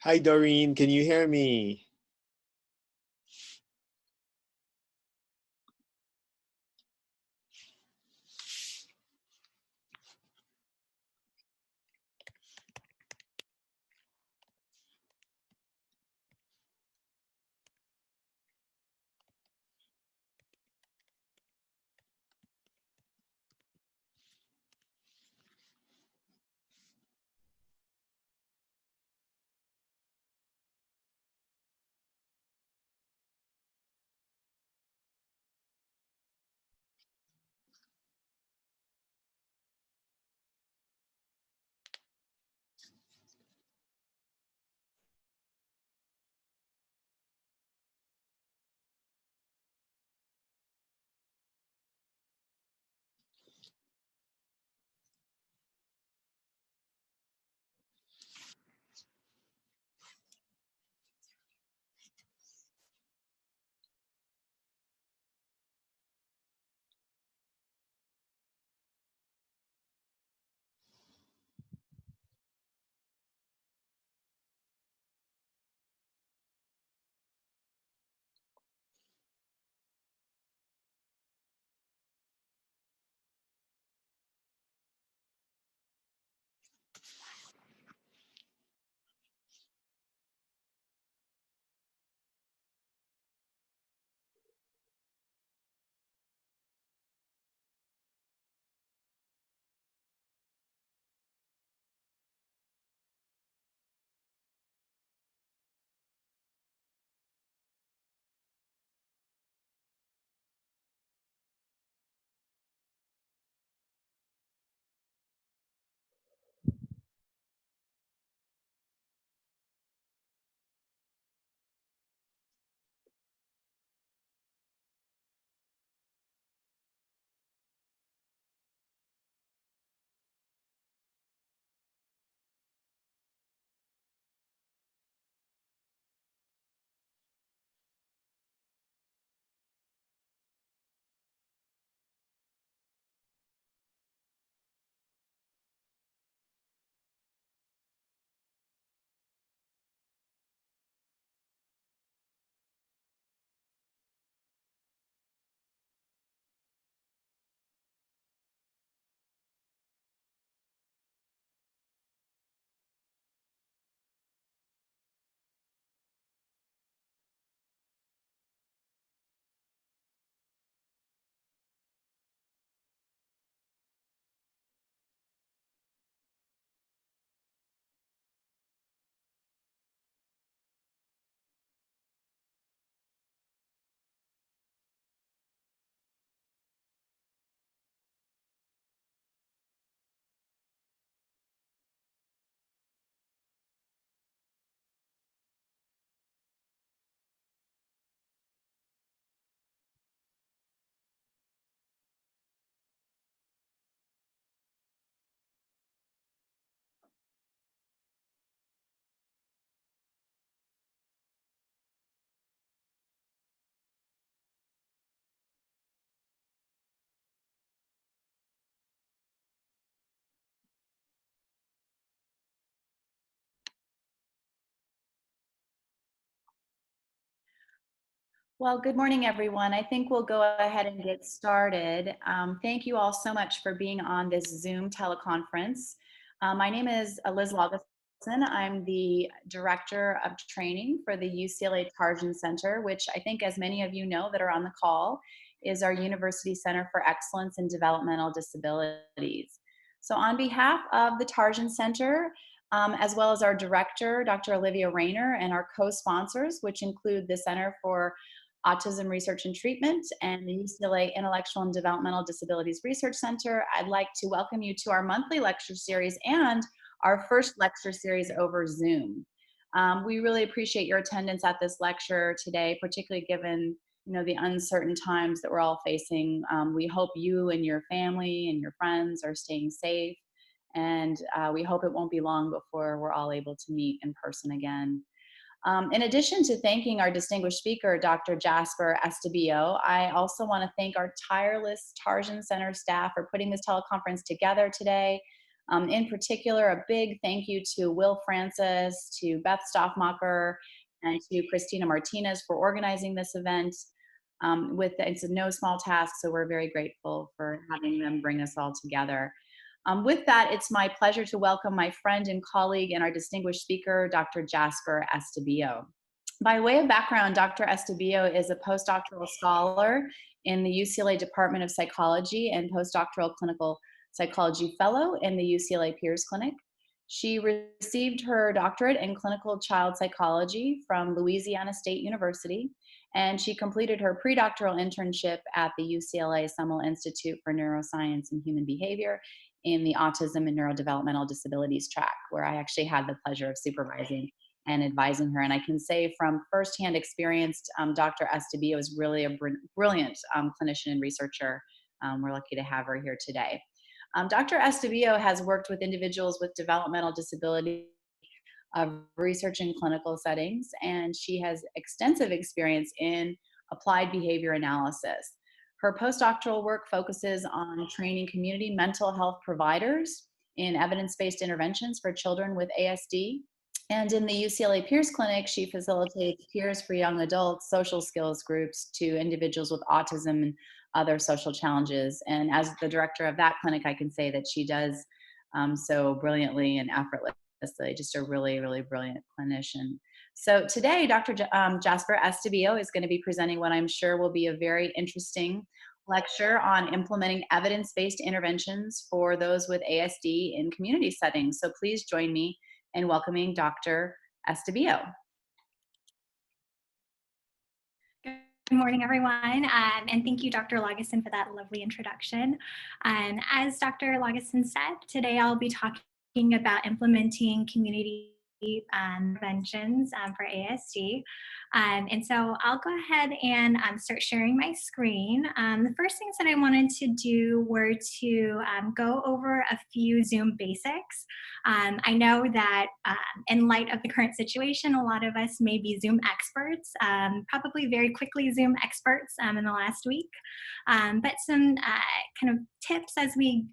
Hi, Doreen. Can you hear me? Well, good morning, everyone. I think we'll go ahead and get started. Thank you all so much for being on this Zoom teleconference. My name is Liz Laugesen. I'm the Director of Training for the UCLA Tarjan Center, which I think, as many of you know that are on the call, is our University Center for Excellence in Developmental Disabilities. So on behalf of the Tarjan Center, as well as our director, Dr. Olivia Rayner, and our co-sponsors, which include the Center for Autism Research and Treatment and the UCLA Intellectual and Developmental Disabilities Research Center, I'd like to welcome you to our monthly lecture series and our first lecture series over Zoom. We really appreciate your attendance at this lecture today, particularly given the uncertain times that we're all facing. We hope you and your family and your friends are staying safe, and we hope it won't be long before we're all able to meet in person again. In addition to thanking our distinguished speaker, Dr. Jasper Estebillo, I also want to thank our tireless Tarjan Center staff for putting this teleconference together today. In particular, a big thank you to Will Francis, to Beth Stoffmacher, and to Christina Martinez for organizing this event. It's no small task, so we're very grateful for having them bring us all together. With that, it's my pleasure to welcome my friend and colleague and our distinguished speaker, Dr. Jasper Estebillo. By way of background, Dr. Estebillo is a postdoctoral scholar in the UCLA Department of Psychology and postdoctoral clinical psychology fellow in the UCLA Peers Clinic. She received her doctorate in clinical child psychology from Louisiana State University, and she completed her predoctoral internship at the UCLA Summill Institute for Neuroscience and Human Behavior in the Autism and Neurodevelopmental Disabilities track, where I actually had the pleasure of supervising and advising her. And I can say from firsthand experience, Dr. Estebillo is really a brilliant clinician and researcher. We're lucky to have her here today. Dr. Estebillo has worked with individuals with developmental disability research in clinical settings, and she has extensive experience in applied behavior analysis. Her postdoctoral work focuses on training community mental health providers in evidence-based interventions for children with ASD. And in the UCLA Peers Clinic, she facilitates Peers for Young Adults social skills groups to individuals with autism and other social challenges. And as the director of that clinic, I can say that she does so brilliantly and effortlessly, just a really, really brilliant clinician. So today, Dr. Jasper Estebillo is going to be presenting what I'm sure will be a very interesting lecture on implementing evidence-based interventions for those with ASD in community settings. So please join me in welcoming Dr. Estebillo. Good morning, everyone, and thank you, Dr. Lageson, for that lovely introduction. As Dr. Lageson said, today I'll be talking about implementing community interventions for ASD. And so I'll go ahead and start sharing my screen. The first things that I wanted to do were to go over a few Zoom basics. I know that in light of the current situation, a lot of us may be Zoom experts, probably very quickly Zoom experts in the last week. But some kind of tips as we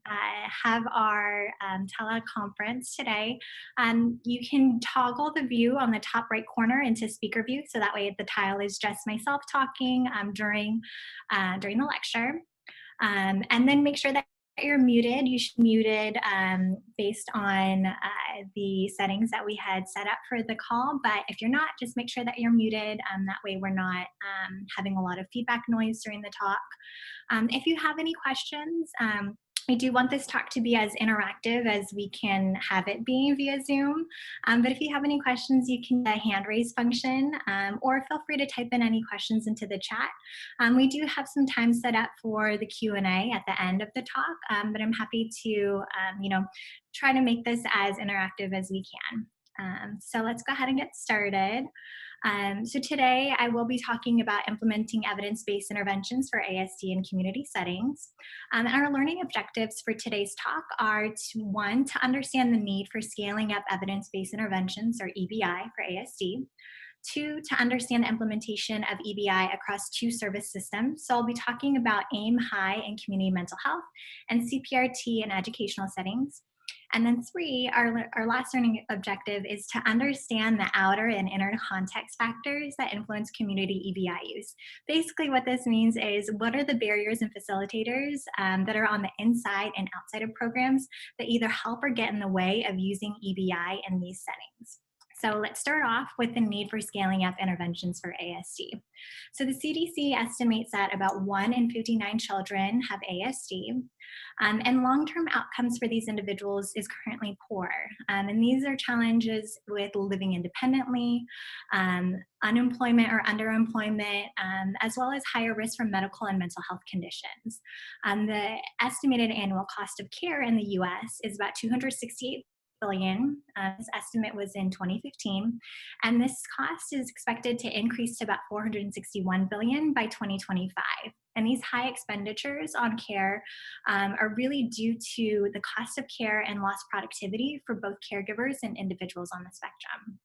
have our teleconference today. You can toggle the view on the top right corner into speaker view, so that way the tile is just myself talking during the lecture. And then make sure that you're muted. You should be muted based on the settings that we had set up for the call. But if you're not, just make sure that you're muted. That way we're not having a lot of feedback noise during the talk. If you have any questions, I do want this talk to be as interactive as we can have it be via Zoom. But if you have any questions, you can use the hand raise function, or feel free to type in any questions into the chat. We do have some time set up for the Q&A at the end of the talk, but I'm happy to try to make this as interactive as we can. So let's go ahead and get started. So today I will be talking about implementing evidence-based interventions for ASD in community settings. And our learning objectives for today's talk are one, to understand the need for scaling up evidence-based interventions, or EBI, for ASD. Two, to understand the implementation of EBI across two service systems. So I'll be talking about AIM High in community mental health and CPRT in educational settings. And then three, our last learning objective is to understand the outer and inner context factors that influence community EBI use. Basically what this means is, what are the barriers and facilitators that are on the inside and outside of programs that either help or get in the way of using EBI in these settings. So let's start off with the need for scaling up interventions for ASD. So the CDC estimates that about 1 in 59 children have ASD, and long-term outcomes for these individuals is currently poor. And these are challenges with living independently, unemployment or underemployment, as well as higher risk from medical and mental health conditions. The estimated annual cost of care in the US is about $268 billion. This estimate was in 2015, and this cost is expected to increase to about $461 billion by 2025. And these high expenditures on care are really due to the cost of care and lost productivity for both caregivers and individuals on the spectrum.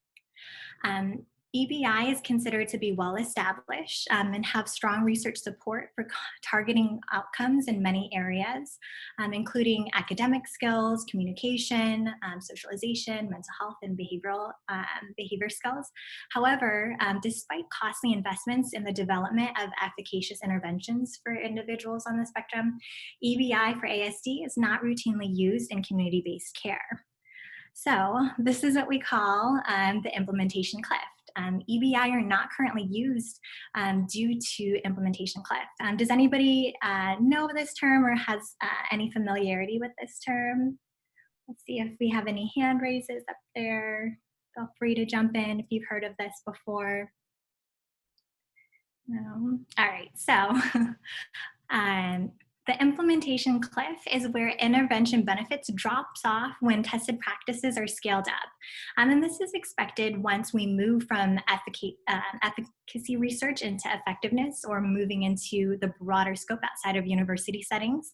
EBI is considered to be well established and have strong research support for targeting outcomes in many areas, including academic skills, communication, socialization, mental health, and behavior skills. However, despite costly investments in the development of efficacious interventions for individuals on the spectrum, EBI for ASD is not routinely used in community-based care. So this is what we call the implementation cliff. EBI are not currently used due to implementation cliff. Does anybody know this term or has any familiarity with this term? Let's see if we have any hand raises up there. Feel free to jump in if you've heard of this before. No. All right, so the implementation cliff is where intervention benefits drops off when tested practices are scaled up. And this is expected once we move from efficacy research into effectiveness or moving into the broader scope outside of university settings.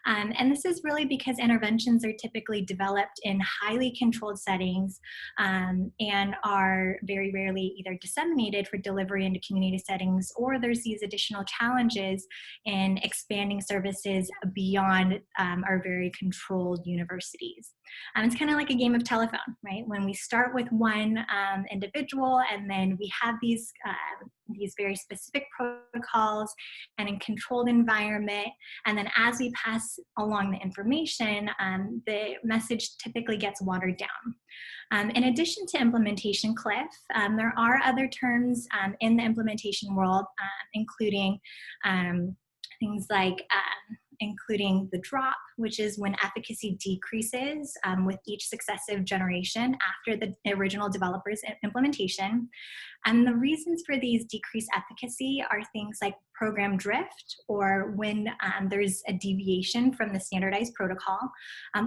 And this is really because interventions are typically developed in highly controlled settings and are very rarely either disseminated for delivery into community settings, or there's these additional challenges in expanding services beyond our very controlled universities. It's kind of like a game of telephone, right? When we start with one individual and then we have these very specific protocols and in controlled environment, and then as we pass along the information, the message typically gets watered down. In addition to implementation cliff, there are other terms in the implementation world, including things like including the drop, which is when efficacy decreases with each successive generation after the original developer's implementation. And the reasons for these decreased efficacy are things like program drift, or when there's a deviation from the standardized protocol,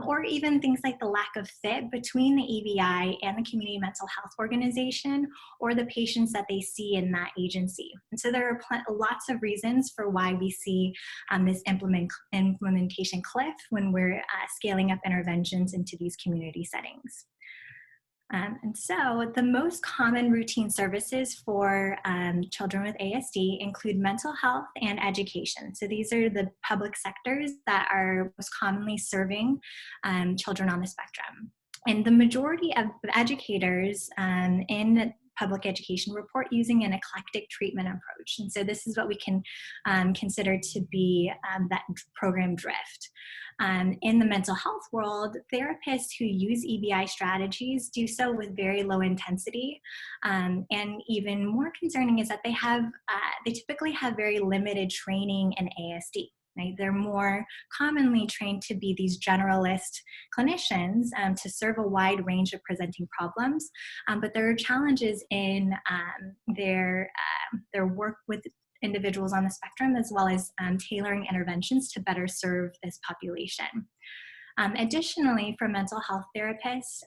or even things like the lack of fit between the EBI and the community mental health organization or the patients that they see in that agency. And so there are lots of reasons for why we see this implementation cliff when we're scaling up interventions into these community settings. And so the most common routine services for children with ASD include mental health and education. So these are the public sectors that are most commonly serving children on the spectrum. And the majority of educators in public education report using an eclectic treatment approach. And so this is what we can consider to be that program drift. In the mental health world, therapists who use EBI strategies do so with very low intensity. And even more concerning is that they typically have very limited training in ASD. Right? They're more commonly trained to be these generalist clinicians to serve a wide range of presenting problems, but there are challenges in their work with individuals on the spectrum, as well as tailoring interventions to better serve this population. Additionally, for mental health therapists,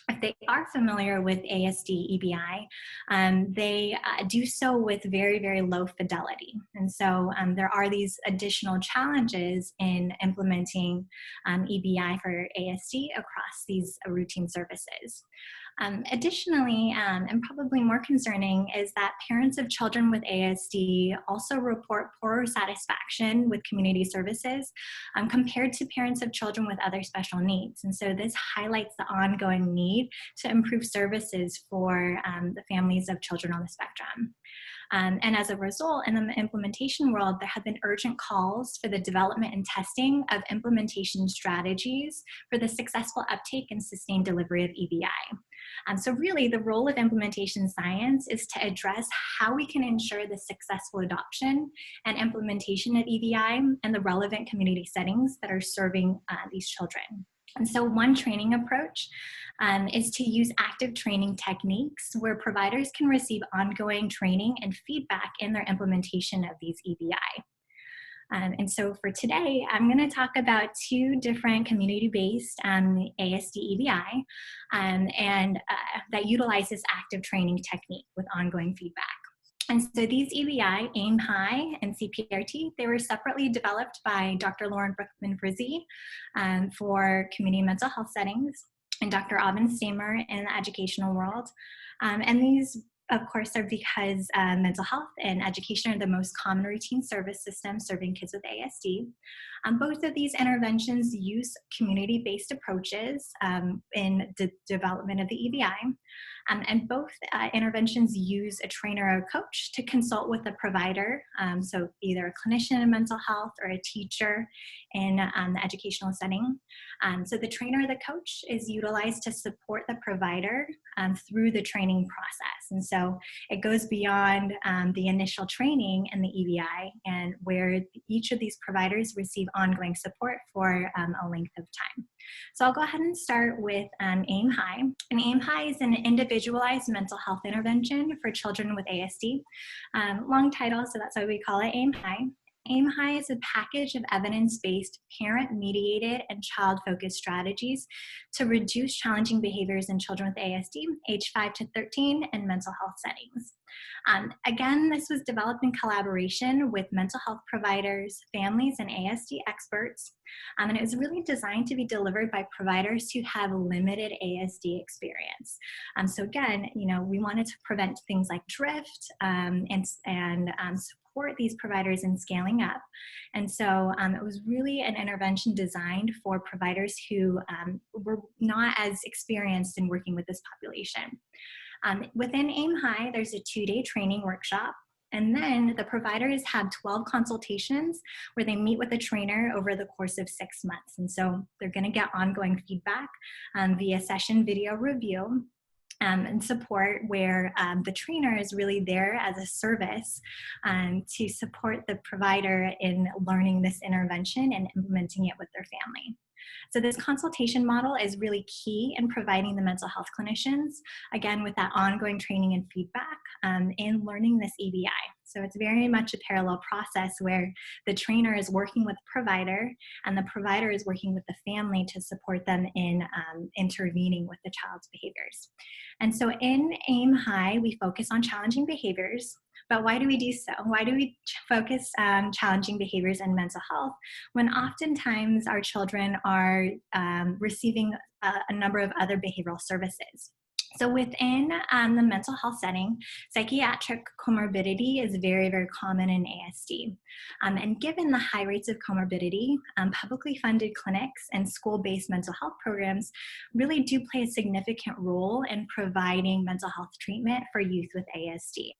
if they are familiar with ASD EBI, they do so with very, very low fidelity. And so there are these additional challenges in implementing EBI for ASD across these routine services. Additionally, and probably more concerning, is that parents of children with ASD also report poorer satisfaction with community services compared to parents of children with other special needs. And so this highlights the ongoing need to improve services for the families of children on the spectrum. And as a result, in the implementation world, there have been urgent calls for the development and testing of implementation strategies for the successful uptake and sustained delivery of EBI. So really, the role of implementation science is to address how we can ensure the successful adoption and implementation of EBI and the relevant community settings that are serving these children. And so one training approach is to use active training techniques where providers can receive ongoing training and feedback in their implementation of these EBI. And so for today, I'm going to talk about two different community-based ASD EBI that utilize this active training technique with ongoing feedback. And so these EBI, AIM High and CPRT, they were separately developed by Dr. Lauren Brookman-Frizzi for community mental health settings, and Dr. Aubin Stamer in the educational world. And these of course, are because mental health and education are the most common routine service systems serving kids with ASD. Both of these interventions use community-based approaches in the development of the EBI. And both interventions use a trainer or a coach to consult with a provider, so either a clinician in mental health or a teacher in the educational setting. So the trainer or the coach is utilized to support the provider through the training process. And so it goes beyond the initial training in the EBI, and where each of these providers receive ongoing support for a length of time. So I'll go ahead and start with AIM High. And AIM High is an individualized mental health intervention for children with ASD. Long title, so that's why we call it AIM High. AIM High is a package of evidence-based, parent-mediated, and child-focused strategies to reduce challenging behaviors in children with ASD, age 5 to 13, in mental health settings. Again, this was developed in collaboration with mental health providers, families, and ASD experts. And it was really designed to be delivered by providers who have limited ASD experience. So again, we wanted to prevent things like drift and support these providers in scaling up. And so it was really an intervention designed for providers who were not as experienced in working with this population. Within AIM High, there's a 2-day training workshop. And then the providers have 12 consultations where they meet with a trainer over the course of 6 months. And so they're going to get ongoing feedback via session video review and support, where the trainer is really there as a service to support the provider in learning this intervention and implementing it with their family. So this consultation model is really key in providing the mental health clinicians, again, with that ongoing training and feedback in learning this EBI. So it's very much a parallel process where the trainer is working with the provider and the provider is working with the family to support them in intervening with the child's behaviors. And so in AIM High, we focus on challenging behaviors. But why do we do so? Why do we focus on challenging behaviors in mental health when oftentimes our children are receiving a number of other behavioral services? So within the mental health setting, psychiatric comorbidity is very, very common in ASD. And given the high rates of comorbidity, publicly funded clinics and school-based mental health programs really do play a significant role in providing mental health treatment for youth with ASD.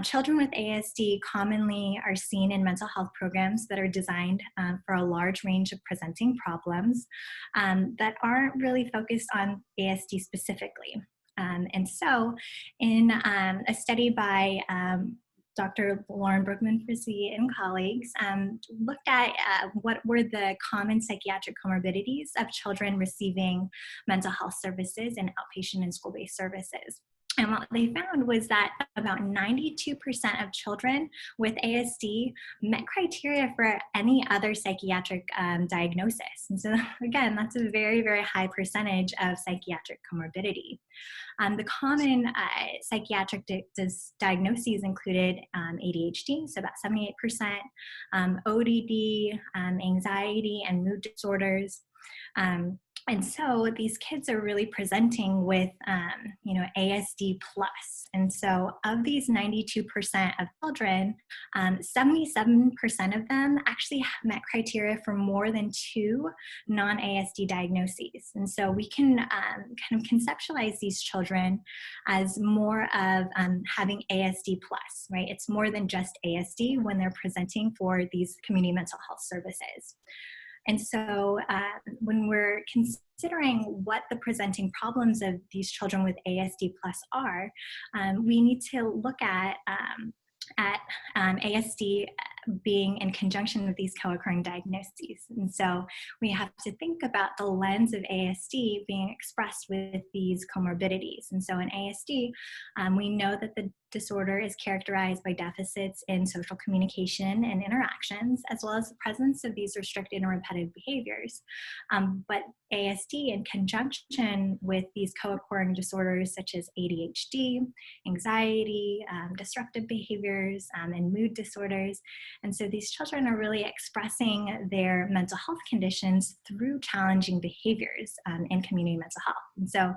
Children with ASD commonly are seen in mental health programs that are designed for a large range of presenting problems that aren't really focused on ASD specifically. And so in a study by Dr. Lauren Brookman-Frisee and colleagues looked at what were the common psychiatric comorbidities of children receiving mental health services and outpatient and school-based services. And what they found was that about 92% of children with ASD met criteria for any other psychiatric diagnosis. And so again, that's a very, very high percentage of psychiatric comorbidity. The common psychiatric diagnoses included ADHD, so about 78%, ODD, anxiety, and mood disorders. And so these kids are really presenting with, ASD plus. And so of these 92% of children, 77% of them actually met criteria for more than 2 non-ASD diagnoses. And so we can kind of conceptualize these children as more of having ASD plus, right? It's more than just ASD when they're presenting for these community mental health services. And so when we're considering what the presenting problems of these children with ASD plus are, we need to look at ASD being in conjunction with these co-occurring diagnoses. And so we have to think about the lens of ASD being expressed with these comorbidities. And so in ASD, we know that the disorder is characterized by deficits in social communication and interactions, as well as the presence of these restricted and repetitive behaviors. But ASD, in conjunction with these co-occurring disorders such as ADHD, anxiety, disruptive behaviors, and mood disorders. And so these children are really expressing their mental health conditions through challenging behaviors in community mental health. And so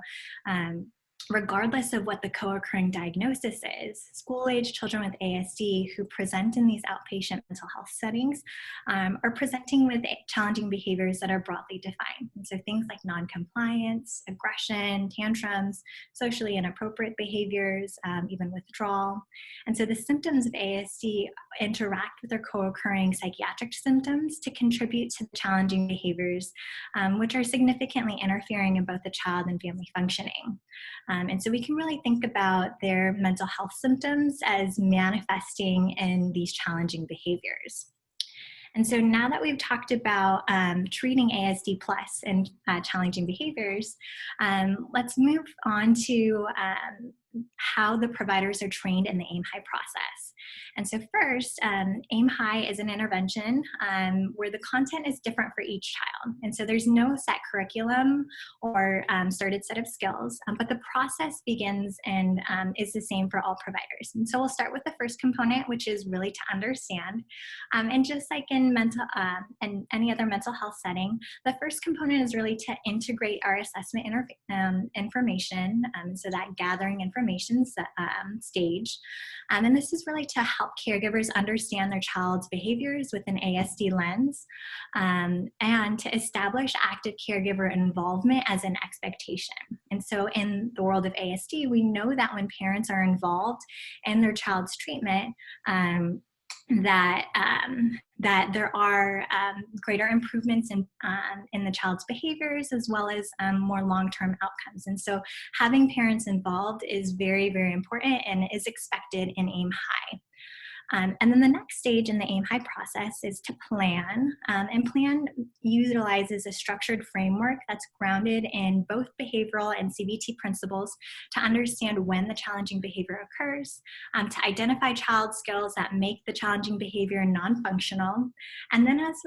regardless of what the co-occurring diagnosis is, school-age children with ASD who present in these outpatient mental health settings are presenting with challenging behaviors that are broadly defined. And so things like non-compliance, aggression, tantrums, socially inappropriate behaviors, even withdrawal. And so the symptoms of ASD interact with their co-occurring psychiatric symptoms to contribute to the challenging behaviors, which are significantly interfering in both the child and family functioning. And so we can really think about their mental health symptoms as manifesting in these challenging behaviors. And so now that we've talked about treating ASD plus and challenging behaviors, let's move on to how the providers are trained in the AIM-HIGH process. And so first, AIM-HIGH is an intervention where the content is different for each child. And so there's no set curriculum or started set of skills, but the process begins and is the same for all providers. And so we'll start with the first component, which is really to understand. And just like in mental and any other mental health setting, the first component is really to integrate our assessment information, so that gathering information stage. And this is really to help caregivers understand their child's behaviors with an ASD lens, and to establish active caregiver involvement as an expectation. And so in the world of ASD, we know that when parents are involved in their child's treatment, that there are greater improvements in the child's behaviors, as well as more long-term outcomes. And so having parents involved is very, very important and is expected in AIM-HIGH. And then the next stage in the AIM-HIGH process is to plan. And plan utilizes a structured framework that's grounded in both behavioral and CBT principles to understand when the challenging behavior occurs, to identify child skills that make the challenging behavior non-functional, and then as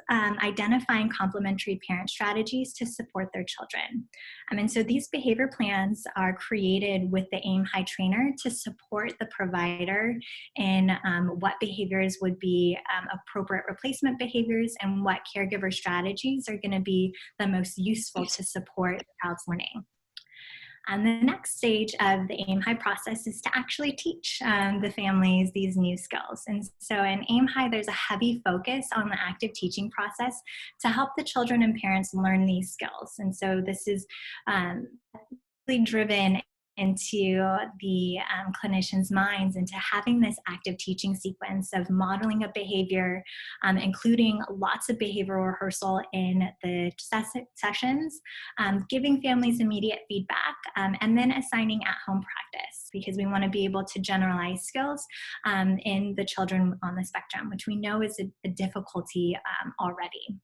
identifying complementary parent strategies to support their children. And so these behavior plans are created with the AIM-HIGH trainer to support the provider in what behaviors would be appropriate replacement behaviors and what caregiver strategies are going to be the most useful to support the child's learning. And the next stage of the AIM-HIGH process is to actually teach the families these new skills. And so in AIM-HIGH, there's a heavy focus on the active teaching process to help the children and parents learn these skills. And so this is really driven into the clinicians' minds, into having this active teaching sequence of modeling a behavior, including lots of behavioral rehearsal in the sessions, giving families immediate feedback, and then assigning at-home practice, because we want to be able to generalize skills in the children on the spectrum, which we know is a difficulty already.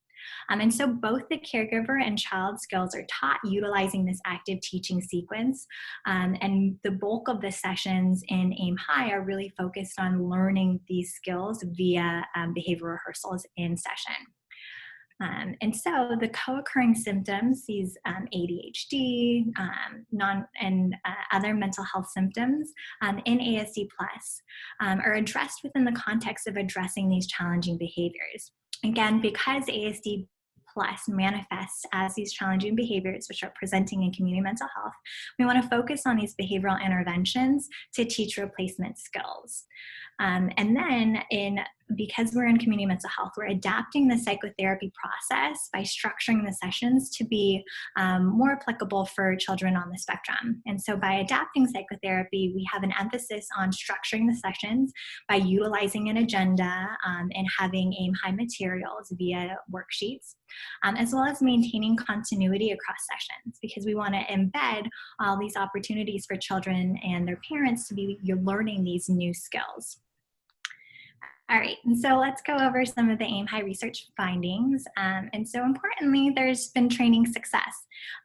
And so both the caregiver and child skills are taught utilizing this active teaching sequence. And the bulk of the sessions in AIM-HIGH are really focused on learning these skills via behavior rehearsals in session. And so the co-occurring symptoms, these ADHD, other mental health symptoms in ASD+, are addressed within the context of addressing these challenging behaviors. Again, because ASD plus manifests as these challenging behaviors which are presenting in community mental health, we want to focus on these behavioral interventions to teach replacement skills. And then because we're in community mental health, we're adapting the psychotherapy process by structuring the sessions to be more applicable for children on the spectrum. And so by adapting psychotherapy, we have an emphasis on structuring the sessions by utilizing an agenda and having AIM-HIGH materials via worksheets, as well as maintaining continuity across sessions, because we want to embed all these opportunities for children and their parents to be learning these new skills. All right, and so let's go over some of the AIM-HIGH research findings. And so importantly, there's been training success.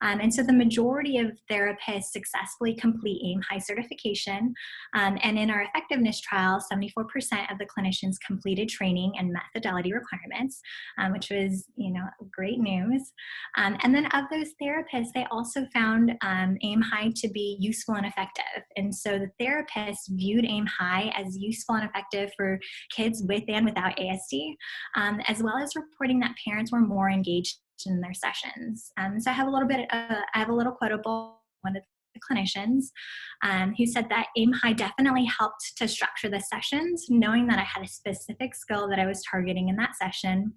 And so the majority of therapists successfully complete AIM-HIGH certification. And in our effectiveness trial, 74% of the clinicians completed training and methodology requirements, which was, great news. And then of those therapists, they also found AIM-HIGH to be useful and effective. And so the therapists viewed AIM-HIGH as useful and effective for kids with and without ASD, as well as reporting that parents were more engaged in their sessions. So I have a little quotable. One of clinicians who said that Aim High definitely helped to structure the sessions, knowing that I had a specific skill that I was targeting in that session.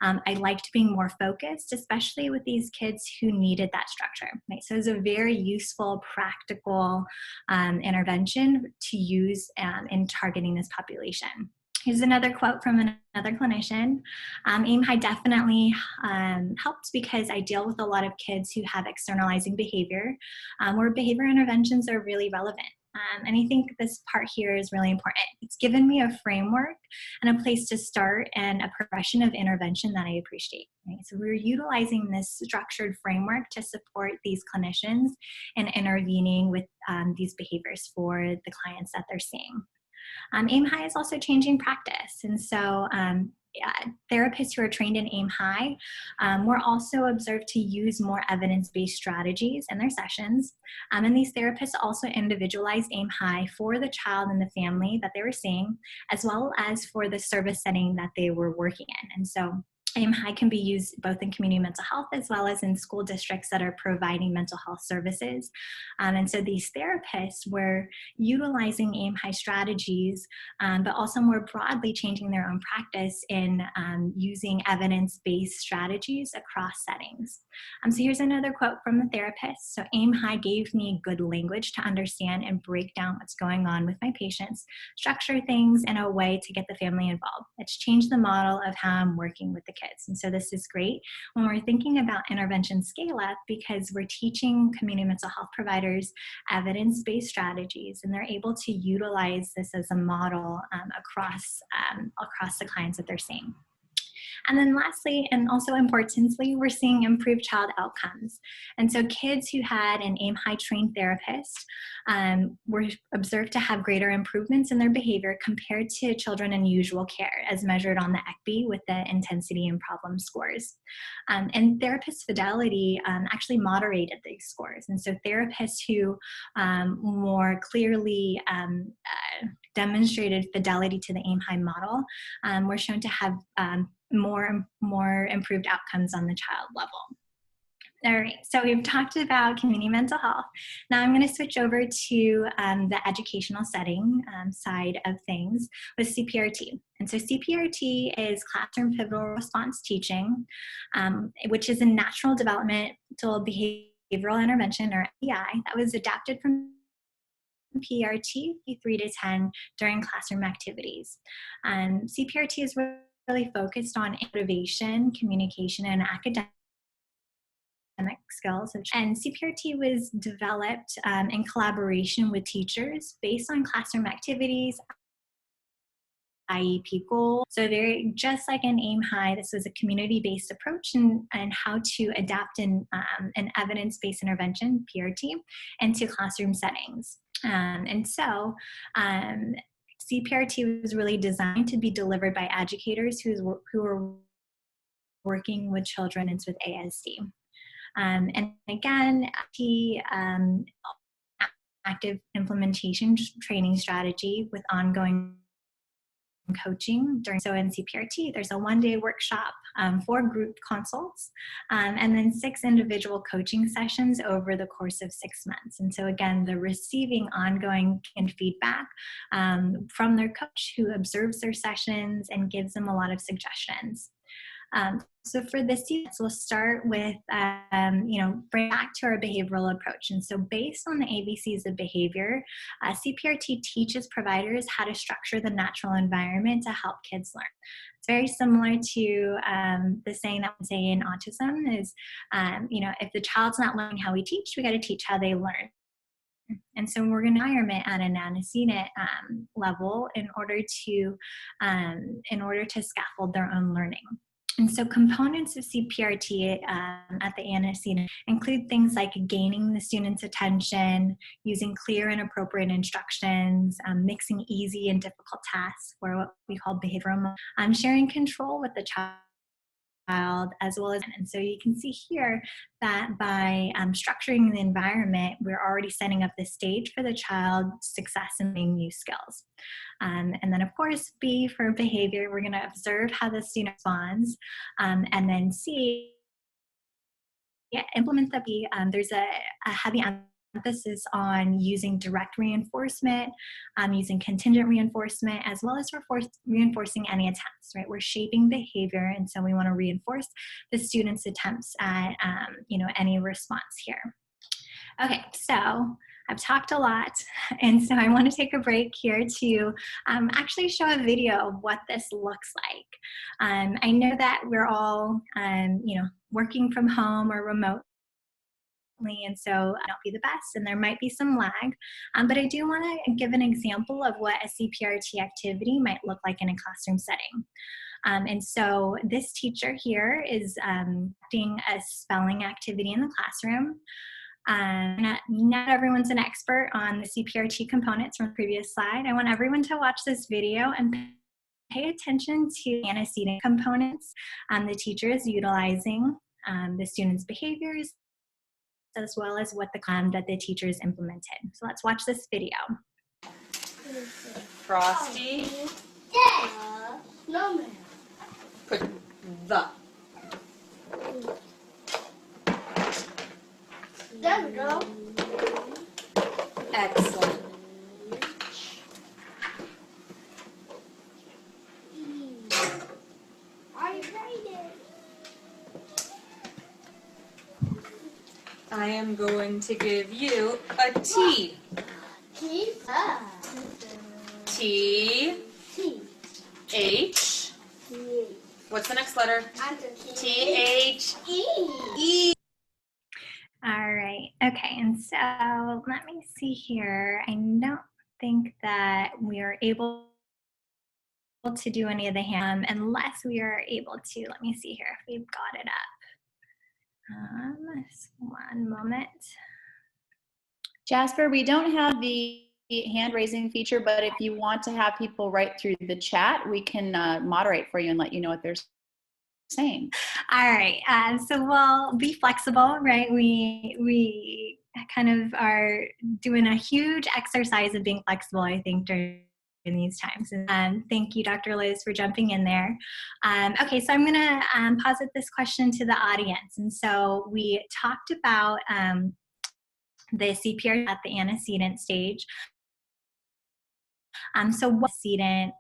I liked being more focused, especially with these kids who needed that structure. Right? So it was a very useful, practical intervention to use in targeting this population. Here's another quote from another clinician. Aim High definitely helped because I deal with a lot of kids who have externalizing behavior, where behavior interventions are really relevant. And I think this part here is really important. It's given me a framework and a place to start and a progression of intervention that I appreciate. Right? So we're utilizing this structured framework to support these clinicians in intervening with these behaviors for the clients that they're seeing. Aim High is also changing practice. And so therapists who are trained in Aim High were also observed to use more evidence-based strategies in their sessions. And these therapists also individualized Aim High for the child and the family that they were seeing, as well as for the service setting that they were working in. And so Aim High can be used both in community mental health as well as in school districts that are providing mental health services. And so these therapists were utilizing Aim High strategies, but also more broadly changing their own practice in using evidence-based strategies across settings. So here's another quote from the therapist. So Aim High gave me good language to understand and break down what's going on with my patients, structure things in a way to get the family involved. It's changed the model of how I'm working with the kids. And so this is great when we're thinking about intervention scale up, because we're teaching community mental health providers evidence-based strategies, and they're able to utilize this as a model across the clients that they're seeing. And then lastly, and also importantly, we're seeing improved child outcomes. And so kids who had an Aim High trained therapist were observed to have greater improvements in their behavior compared to children in usual care, as measured on the ECBE with the intensity and problem scores. And therapist fidelity actually moderated these scores. And so therapists who more clearly demonstrated fidelity to the Aim High model were shown to have more improved outcomes on the child level. All right, so we've talked about community mental health. Now I'm going to switch over to the educational setting side of things with CPRT. And so CPRT is classroom pivotal response teaching, which is a natural developmental behavioral intervention, or NDI, that was adapted from PRT 3 to 10 during classroom activities. CPRT is really focused on innovation, communication, and academic skills. And CPRT was developed in collaboration with teachers based on classroom activities, IEP goals. So very just like in Aim High, this was a community-based approach and how to adapt an evidence-based intervention, PRT, into classroom settings. And so CPRT was really designed to be delivered by educators who are working with children with ASD. And again, the active implementation training strategy with ongoing coaching so in CPRT, there's a one-day workshop, 4 group consults, and then 6 individual coaching sessions over the course of 6 months. And so again, they're receiving ongoing feedback from their coach, who observes their sessions and gives them a lot of suggestions. So for this, we'll start with, bring back to our behavioral approach. And so based on the ABCs of behavior, CPRT teaches providers how to structure the natural environment to help kids learn. It's very similar to the saying that we say in autism is, if the child's not learning how we teach, we got to teach how they learn. And so we're going to environment at an antecedent level in order to scaffold their own learning. And so components of CPRT at the antecedent include things like gaining the student's attention, using clear and appropriate instructions, mixing easy and difficult tasks, or what we call behavioral, sharing control with the child, as well as, and so you can see here that by structuring the environment, we're already setting up the stage for the child's success in learning new skills. And then of course, B for behavior, we're going to observe how the student responds, and then C, implement the B. There's a heavy emphasis on using direct reinforcement, using contingent reinforcement, as well as reinforcing any attempts, right? We're shaping behavior, and so we want to reinforce the student's attempts at, any response here. Okay, so I've talked a lot, and so I want to take a break here to actually show a video of what this looks like. I know that we're all, working from home or remote, and so not be the best, and there might be some lag, but I do want to give an example of what a CPRT activity might look like in a classroom setting. And so this teacher here is doing a spelling activity in the classroom. Not everyone's an expert on the CPRT components from the previous slide. I want everyone to watch this video and pay attention to antecedent components the teacher is utilizing, the students' behaviors, as well as what that the teachers implemented. So let's watch this video. Frosty. Snowman. Put the. There we go. Excellent. I made it. I am going to give you a T. Pizza. T. T. H. T. What's the next letter? T. H. E. E. All right, okay, and so let me see here. I don't think that we are able to do any of the hand unless we are able to. Let me see here if we've got it up. Just one moment. Jasper, we don't have the hand raising feature, but if you want to have people write through the chat, we can moderate for you and let you know what they're saying. All right, so we'll be flexible, right? We kind of are doing a huge exercise of being flexible, I think, during these times. Thank you, Dr. Liz, for jumping in there. Okay, so I'm gonna posit this question to the audience. And so we talked about the CPR at the antecedent stage. So what antecedent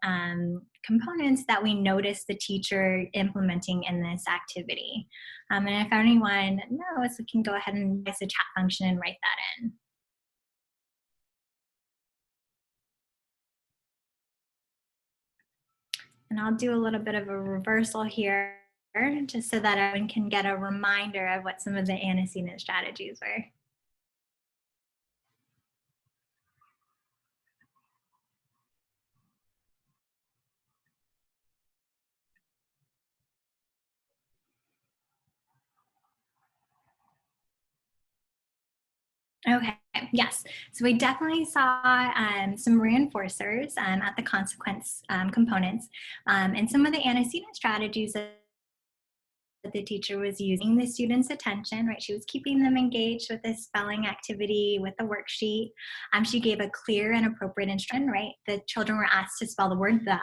components that we noticed the teacher implementing in this activity? And if anyone knows, we can go ahead and use the chat function and write that in. And I'll do a little bit of a reversal here, just so that everyone can get a reminder of what some of the antecedent strategies were. Okay, yes. So we definitely saw some reinforcers at the consequence components, and some of the antecedent strategies that the teacher was using the students' attention, right? She was keeping them engaged with this spelling activity, with the worksheet. She gave a clear and appropriate instruction, right? The children were asked to spell the word the.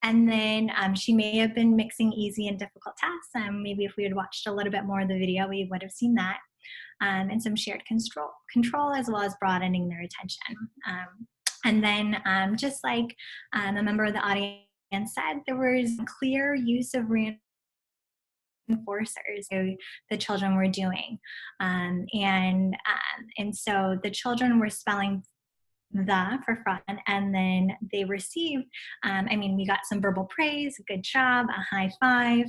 And then she may have been mixing easy and difficult tasks. Maybe if we had watched a little bit more of the video, we would have seen that. And some shared control as well as broadening their attention. And then just like a member of the audience said, there was clear use of reinforcers the children were doing. And so the children were spelling the for front, and then they received, we got some verbal praise, good job, a high five,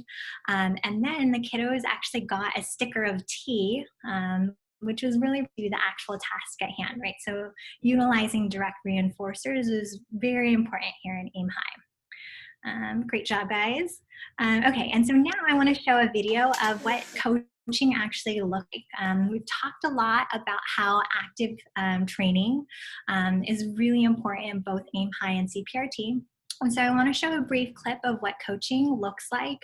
and then the kiddos actually got a sticker of T, which was really to do the actual task at hand, right? So utilizing direct reinforcers is very important here in Aim High. Great job, guys. Okay, and so now I want to show a video of what coaching actually look like. We've talked a lot about how active training is really important in both Aim High and CPRT. And so I want to show a brief clip of what coaching looks like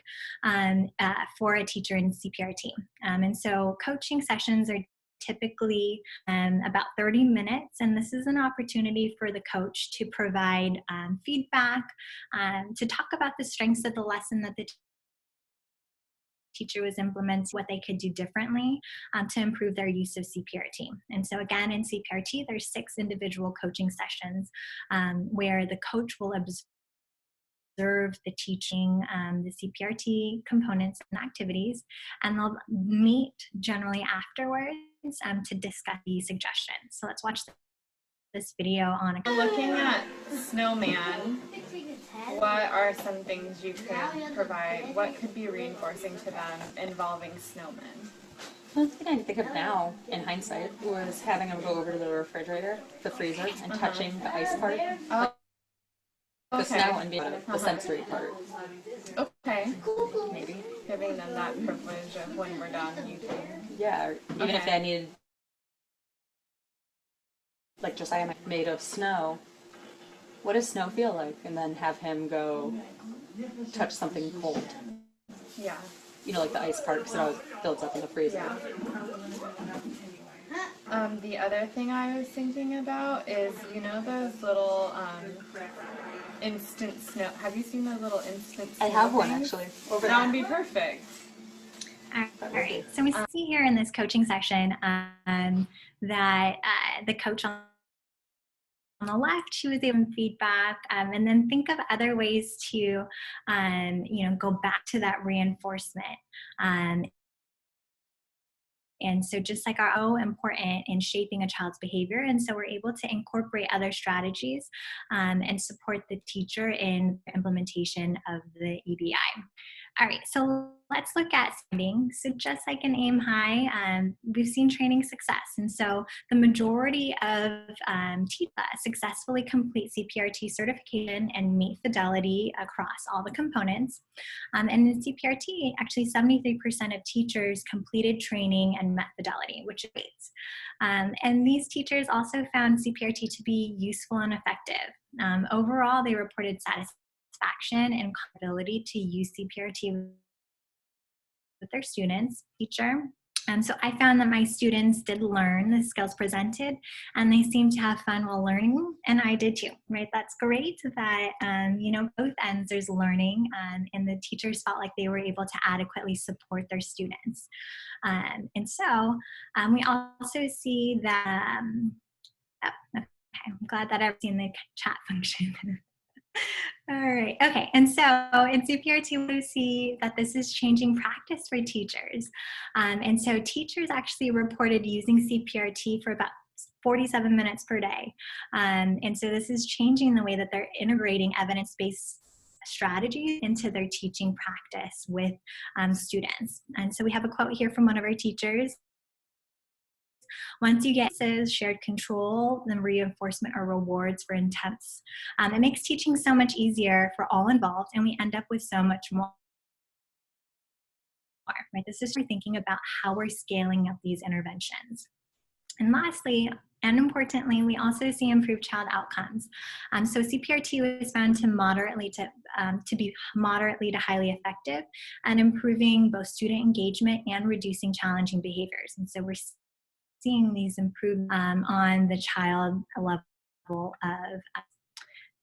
for a teacher in CPRT. And so coaching sessions are typically about 30 minutes, and this is an opportunity for the coach to provide feedback, to talk about the strengths of the lesson that the teacher was implementing what they could do differently to improve their use of CPRT. And so again, in CPRT, there's 6 individual coaching sessions where the coach will observe the teaching, the CPRT components and activities, and they'll meet generally afterwards to discuss the suggestions. So let's watch this video on Looking at snowman, what are some things you could provide? What could be reinforcing to them involving snowmen? Well, the thing I think of now, in hindsight, was having them go over to the refrigerator, the freezer, and touching the ice part. Oh, The snow and being the sensory part, Okay. maybe. Giving them that privilege of when we're done, you can. Yeah, or even if Okay. they needed, like Josiah made of snow, what does snow feel like? And then have him go touch something cold. Yeah. You know, like the ice part, because it always builds up in the freezer. Yeah. The other thing I was thinking about is, you know, those little instant snow. Have you seen those little instant snow I have one things? actually. Over That there. would be perfect. All right, so we see here in this coaching session that the coach on the left, she was able to feedback and then think of other ways to, you know, go back to that reinforcement. And so just like our O important in shaping a child's behavior. And so we're able to incorporate other strategies and support the teacher in the implementation of the EBI. All right, so let's look at standing. So just like in Aim High, we've seen training success. And so the majority of teachers successfully complete CPRT certification and meet fidelity across all the components. And in CPRT, actually 73% of teachers completed training and met fidelity, which is great. And these teachers also found CPRT to be useful and effective. Overall, they reported satisfaction and ability to use CPRT with their students, teacher. So I found that my students did learn the skills presented and they seemed to have fun while learning, and I did too, right? That's great that, you know, both ends there's learning and the teachers felt like they were able to adequately support their students. And so we also see that, okay, I'm glad that I've seen the chat function. All right, okay, and so in CPRT, we see that this is changing practice for teachers. And so teachers actually reported using CPRT for about 47 minutes per day. And so this is changing the way that they're integrating evidence-based strategies into their teaching practice with students. And so we have a quote here from one of our teachers. Once you get shared control, then reinforcement or rewards for intents. It makes teaching so much easier for all involved, and we end up with so much more. Right? This is for thinking about how we're scaling up these interventions. And lastly, and importantly, we also see improved child outcomes. So CPRT was found to be moderately to highly effective at improving both student engagement and reducing challenging behaviors. And so we're seeing these improve on the child level of.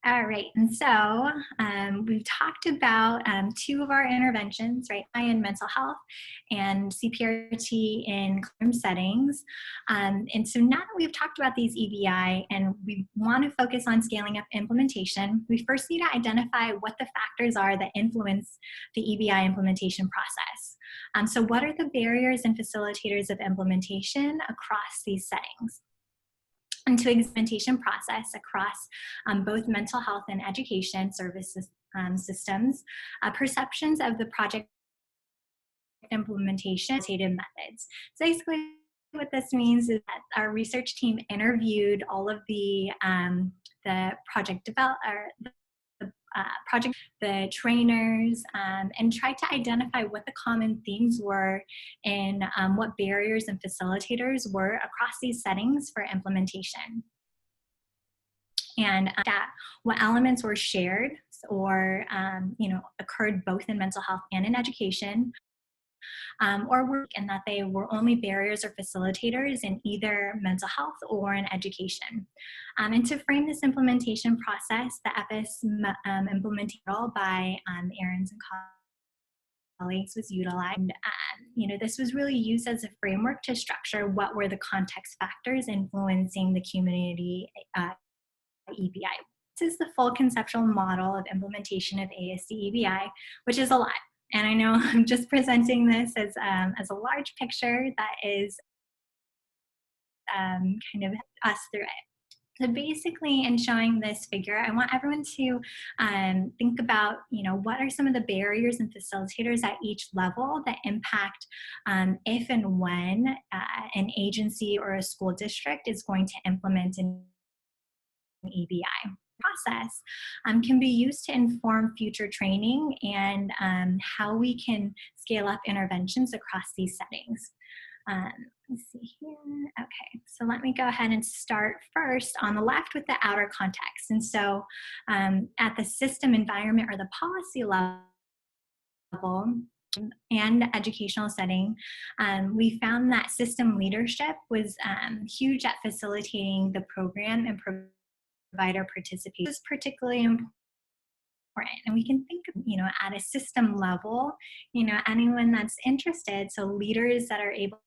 All right, and so we've talked about 2 of our interventions, right? In mental health and CPRT in classroom settings. And so now that we've talked about these EBI and we want to focus on scaling up implementation, we first need to identify what the factors are that influence the EBI implementation process. So what are the barriers and facilitators of implementation across these settings? And to implementation process across both mental health and education services systems, perceptions of the project implementation methods. So basically what this means is that our research team interviewed all of the the trainers, and tried to identify what the common themes were and what barriers and facilitators were across these settings for implementation. And what elements were shared or you know, occurred both in mental health and in education, or were in that they were only barriers or facilitators in either mental health or in education. And to frame this implementation process, the EPIS implemented by Aaron's and colleagues was utilized. This was really used as a framework to structure what were the context factors influencing the community EBI. This is the full conceptual model of implementation of ASD EBI, which is a lot. And I know I'm just presenting this as a large picture that is kind of us through it. So basically, in showing this figure, I want everyone to think about, what are some of the barriers and facilitators at each level that impact if and when an agency or a school district is going to implement an EBI. Process can be used to inform future training and how we can scale up interventions across these settings. Let's see here. Okay, so let me go ahead and start first on the left with the outer context. And so at the system environment or the policy level and educational setting, we found that system leadership was huge at facilitating the program and provider participation. This is particularly important. And we can think of, at a system level, anyone that's interested, so leaders that are able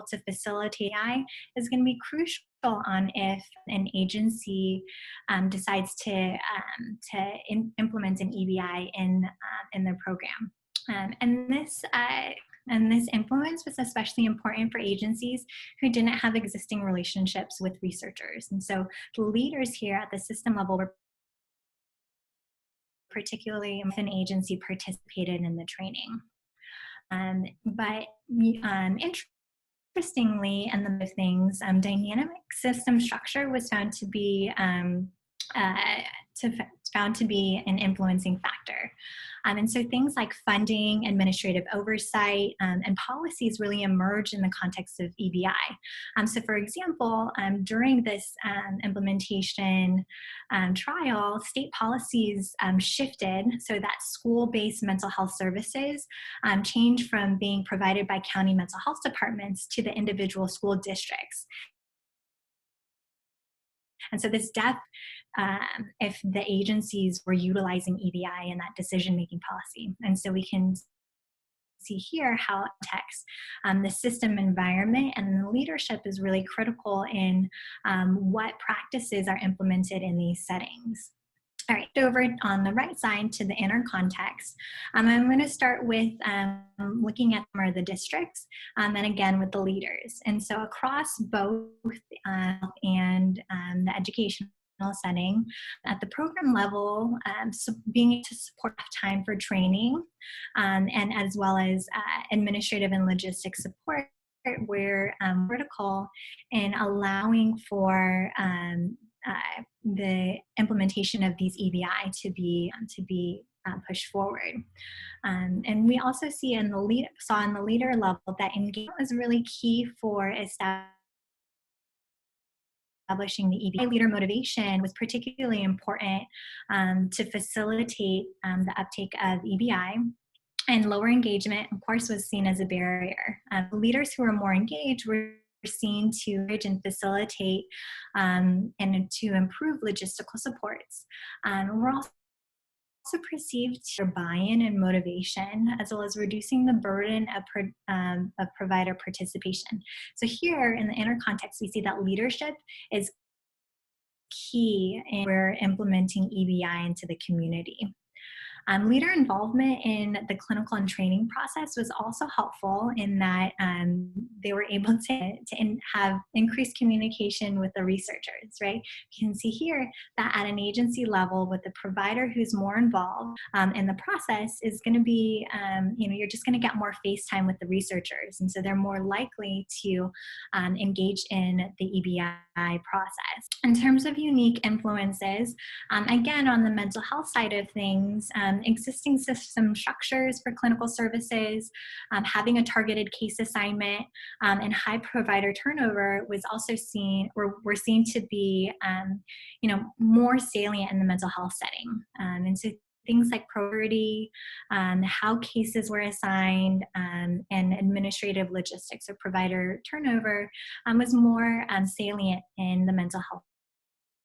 to facilitate AI is going to be crucial on if an agency decides to implement an EBI in their program. And this influence was especially important for agencies who didn't have existing relationships with researchers. And so the leaders here at the system level were particularly if an agency participated in the training. But interestingly, and the things, dynamic system structure was found to be an influencing factor. And so things like funding, administrative oversight, and policies really emerge in the context of EBI. So for example, during this implementation trial, state policies shifted so that school-based mental health services changed from being provided by county mental health departments to the individual school districts. And so this depth, if the agencies were utilizing EBI in that decision-making policy. And so we can see here how it protects the system environment, and the leadership is really critical in what practices are implemented in these settings. All right, over on the right side to the inner context, I'm going to start with looking at the districts and again with the leaders. And so across both and the educational setting, at the program level, being able to support time for training and as well as administrative and logistic support were critical in allowing for the implementation of these EBI to be pushed forward. And we also see in the leader level that engagement was really key for establishing the EBI. Leader motivation was particularly important to facilitate the uptake of EBI. And lower engagement, of course, was seen as a barrier. Leaders who were more engaged were seen to encourage and facilitate and to improve logistical supports. We're also perceived for buy-in and motivation, as well as reducing the burden of provider participation. So here in the inner context, we see that leadership is key in we're implementing EBI into the community. Leader involvement in the clinical and training process was also helpful in that they were able to have increased communication with the researchers, right? You can see here that at an agency level with the provider who's more involved in the process is going to be, you're just going to get more face time with the researchers. And so they're more likely to engage in the EBI process. In terms of unique influences, again, on the mental health side of things, existing system structures for clinical services, having a targeted case assignment, and high provider turnover was also were seen to be, more salient in the mental health setting. And so things like priority, how cases were assigned, and administrative logistics or provider turnover was more salient in the mental health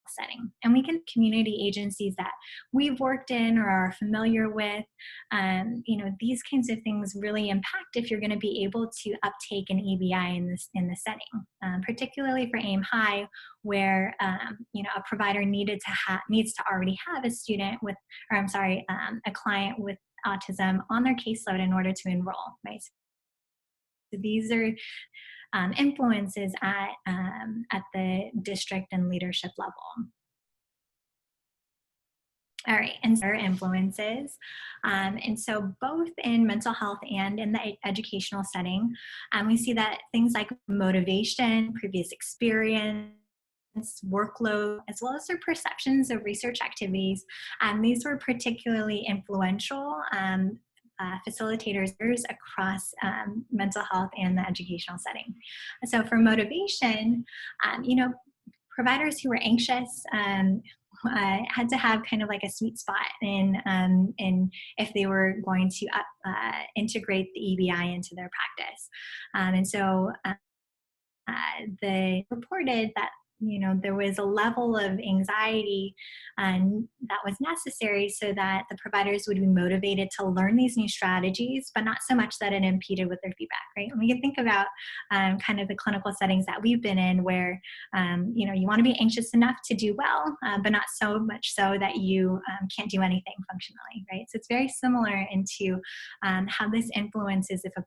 setting. And we can community agencies that we've worked in or are familiar with. These kinds of things really impact if you're going to be able to uptake an EBI in the setting, particularly for AIM High, where a provider needs to already have a student with, a client with autism on their caseload in order to enroll. Right. So these are influences at the district and leadership level. All right, and so influences. And so both in mental health and in the educational setting, we see that things like motivation, previous experience, workload, as well as their perceptions of research activities, these were particularly influential facilitators across mental health and the educational setting. So for motivation, providers who were anxious had to have kind of like a sweet spot in if they were going to integrate the EBI into their practice. And so they reported that there was a level of anxiety that was necessary so that the providers would be motivated to learn these new strategies, but not so much that it impeded with their feedback, right? And we can think about kind of the clinical settings that we've been in where, you want to be anxious enough to do well, but not so much so that you can't do anything functionally, right? So it's very similar into how this influences if a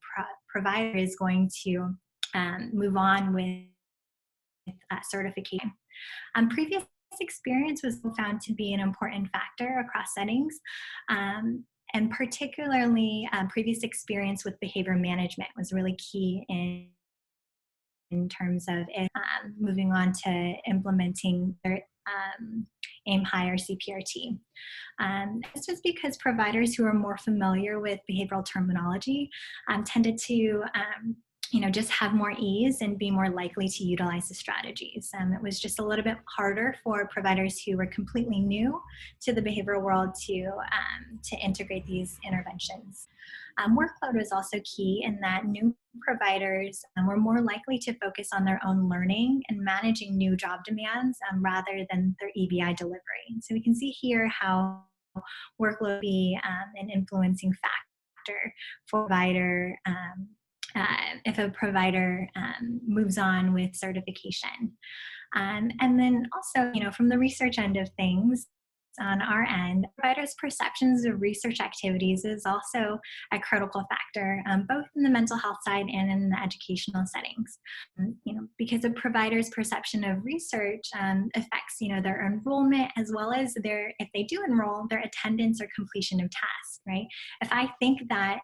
provider is going to move on with certification. Previous experience was found to be an important factor across settings, and particularly previous experience with behavior management was really key in terms of moving on to implementing their AIM High or CPRT. This was because providers who are more familiar with behavioral terminology tended to just have more ease and be more likely to utilize the strategies. It was just a little bit harder for providers who were completely new to the behavioral world to integrate these interventions. Workload was also key in that new providers were more likely to focus on their own learning and managing new job demands rather than their EBI delivery. So we can see here how workload be an influencing factor for provider if a provider moves on with certification. And then also, from the research end of things, on our end, providers' perceptions of research activities is also a critical factor, both in the mental health side and in the educational settings. Because a provider's perception of research affects, their enrollment as well as if they do enroll, their attendance or completion of tasks, right? If I think that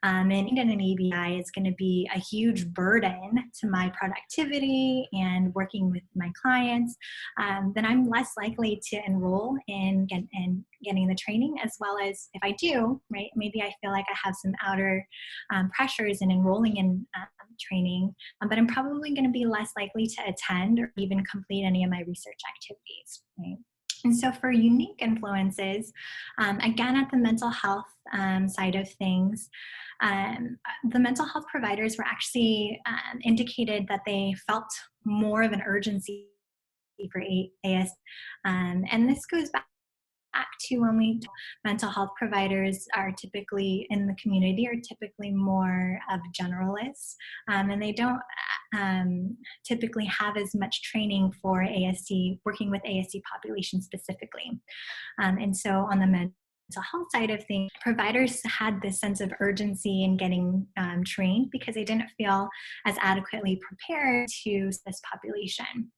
and an EBI is going to be a huge burden to my productivity and working with my clients, then I'm less likely to enroll in getting the training, as well as if I do, right, maybe I feel like I have some outer pressures in enrolling in training, but I'm probably going to be less likely to attend or even complete any of my research activities, right? And so for unique influences, again, at the mental health side of things, the mental health providers were actually indicated that they felt more of an urgency for AS. And this goes back to when mental health providers are typically in the community are typically more of generalists, and they don't typically have as much training for ASD, working with ASD population specifically. And so on the mental health side of things, providers had this sense of urgency in getting trained because they didn't feel as adequately prepared to this population.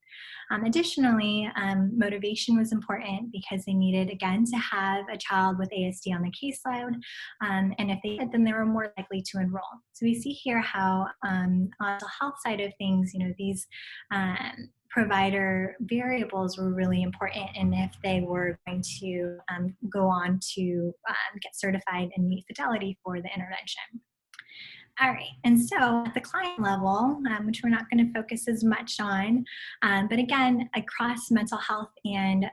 Additionally, motivation was important because they needed, again, to have a child with ASD on the caseload, and if they did, then they were more likely to enroll. So we see here how on the health side of things, these provider variables were really important, and if they were going to go on to get certified and meet fidelity for the intervention. All right, and so at the client level, which we're not going to focus as much on, but again, across mental health and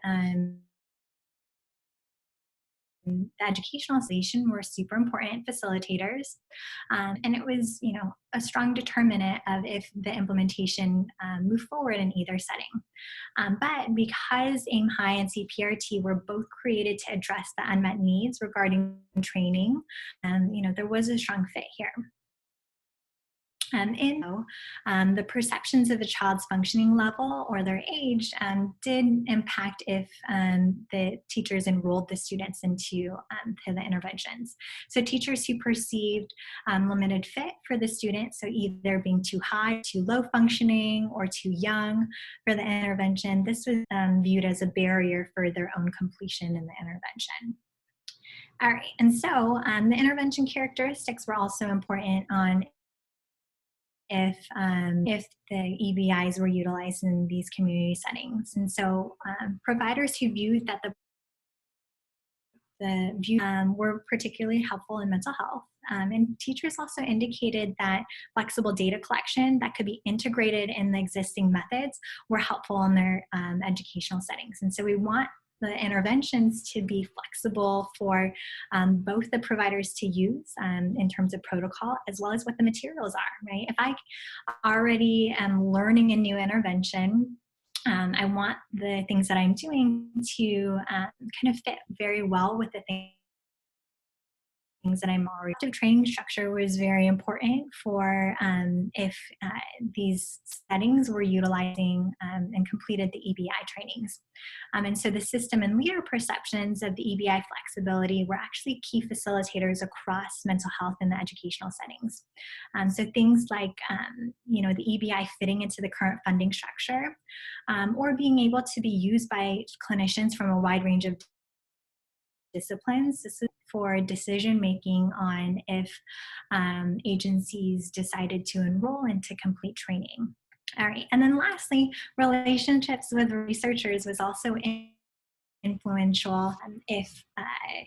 the educational station were super important facilitators. And it was, a strong determinant of if the implementation moved forward in either setting. But because AIM High and CPRT were both created to address the unmet needs regarding training, there was a strong fit here. The perceptions of the child's functioning level or their age did impact if the teachers enrolled the students into to the interventions. So teachers who perceived limited fit for the student, so either being too high, too low functioning, or too young for the intervention, this was viewed as a barrier for their own completion in the intervention. All right, and so the intervention characteristics were also important on if the EBIs were utilized in these community settings. And so providers who viewed that the views were particularly helpful in mental health. And teachers also indicated that flexible data collection that could be integrated in the existing methods were helpful in their educational settings. And so we want the interventions to be flexible for both the providers to use in terms of protocol, as well as what the materials are, right? If I already am learning a new intervention, I want the things that I'm doing to kind of fit very well with the things that I'm already. Active training structure was very important for if these settings were utilizing and completed the EBI trainings. And so the system and leader perceptions of the EBI flexibility were actually key facilitators across mental health in the educational settings. So things like, the EBI fitting into the current funding structure, or being able to be used by clinicians from a wide range of disciplines. This is for decision making on if agencies decided to enroll into complete training. All right, and then lastly, relationships with researchers was also influential if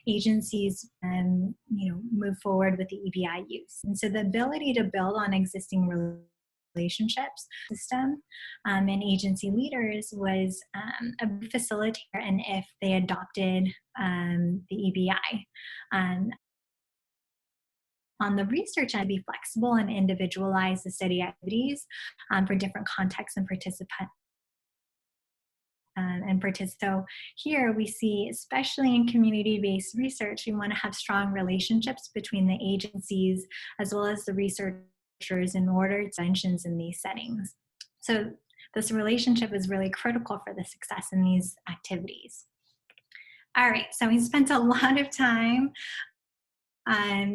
agencies move forward with the EBI use. And so the ability to build on existing relationships system and agency leaders was a facilitator, and if they adopted the EBI. On the research end, be flexible and individualize the study activities for different contexts and participants. So here we see, especially in community-based research, we want to have strong relationships between the agencies as well as the researchers in order to interventions in these settings. So this relationship is really critical for the success in these activities. All right, so we spent a lot of time